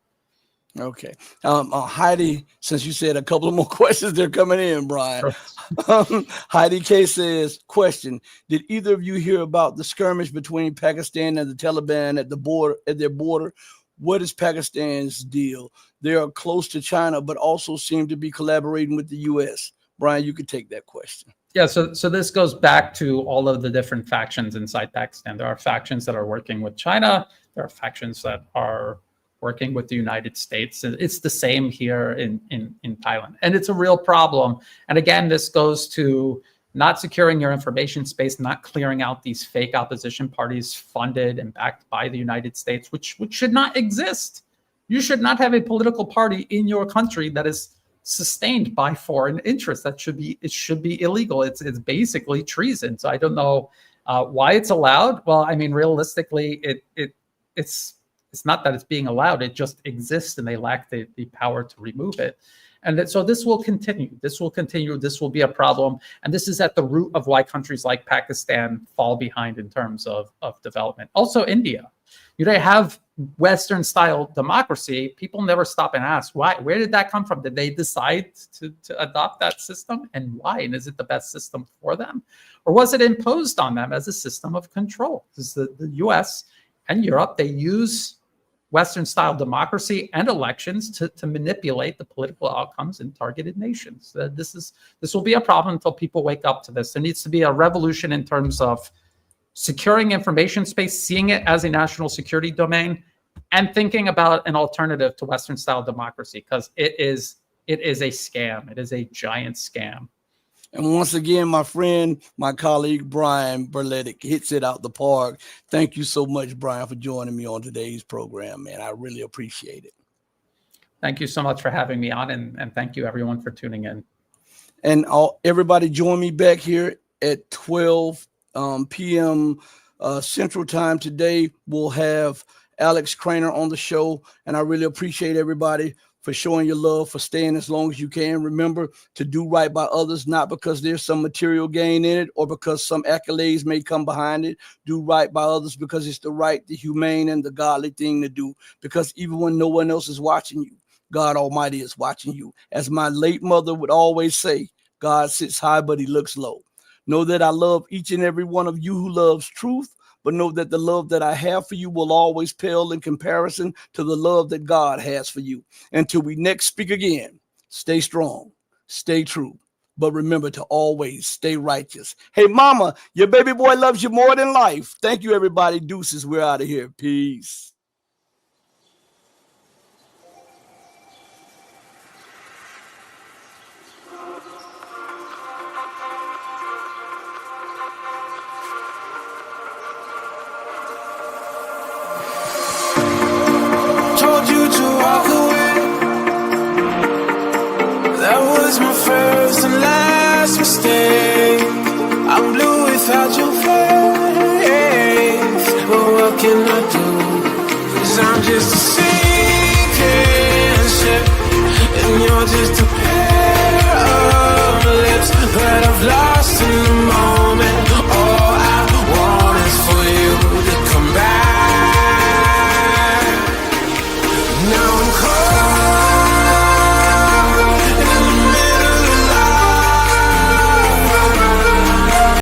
Okay. Heidi, since you said a couple of more questions, they're coming in, Brian. Sure. Heidi K says, question, did either of you hear about the skirmish between Pakistan and the Taliban at their border? What is Pakistan's deal? They are close to China, but also seem to be collaborating with the U.S. Brian, you could take that question. Yeah, so this goes back to all of the different factions inside Pakistan. There are factions that are working with China. There are factions that are working with the United States. It's the same here in Thailand. And it's a real problem. And again, this goes to not securing your information space, not clearing out these fake opposition parties funded and backed by the United States, which should not exist. You should not have a political party in your country that is sustained by foreign interests. It should be illegal. It's basically treason. So I don't know why it's allowed. Well, I mean, realistically, it's not that it's being allowed, it just exists and they lack the power to remove it. And so this will continue. This will be a problem. And this is at the root of why countries like Pakistan fall behind in terms of development. Also India. They have Western style democracy. People never stop and ask, why? Where did that come from? Did they decide to adopt that system? And why? And is it the best system for them? Or was it imposed on them as a system of control? Because the US and Europe, they use Western-style democracy and elections to manipulate the political outcomes in targeted nations. This will be a problem until people wake up to this. There needs to be a revolution in terms of securing information space, seeing it as a national security domain, and thinking about an alternative to Western-style democracy, because it is a scam. It is a giant scam. And once again, my friend, my colleague, Brian Berletic hits it out the park. Thank you so much, Brian, for joining me on today's program, man. I really appreciate it. Thank you so much for having me on, and thank you, everyone, for tuning in. And everybody join me back here at 12 p.m. Central Time today. We'll have Alex Craner on the show, and I really appreciate everybody for showing your love, for staying as long as you can. Remember to do right by others, not because there's some material gain in it or because some accolades may come behind it. Do right by others because it's the right, the humane, and the godly thing to do. Because even when no one else is watching you, God Almighty is watching you. As my late mother would always say, God sits high, but he looks low. Know that I love each and every one of you who loves truth, but know that the love that I have for you will always pale in comparison to the love that God has for you. Until we next speak again, stay strong, stay true, but remember to always stay righteous. Hey, mama, your baby boy loves you more than life. Thank you, everybody. Deuces, we're out of here. Peace. My first and last mistake. I'm blue without your face, but what can I do? 'Cause I'm just a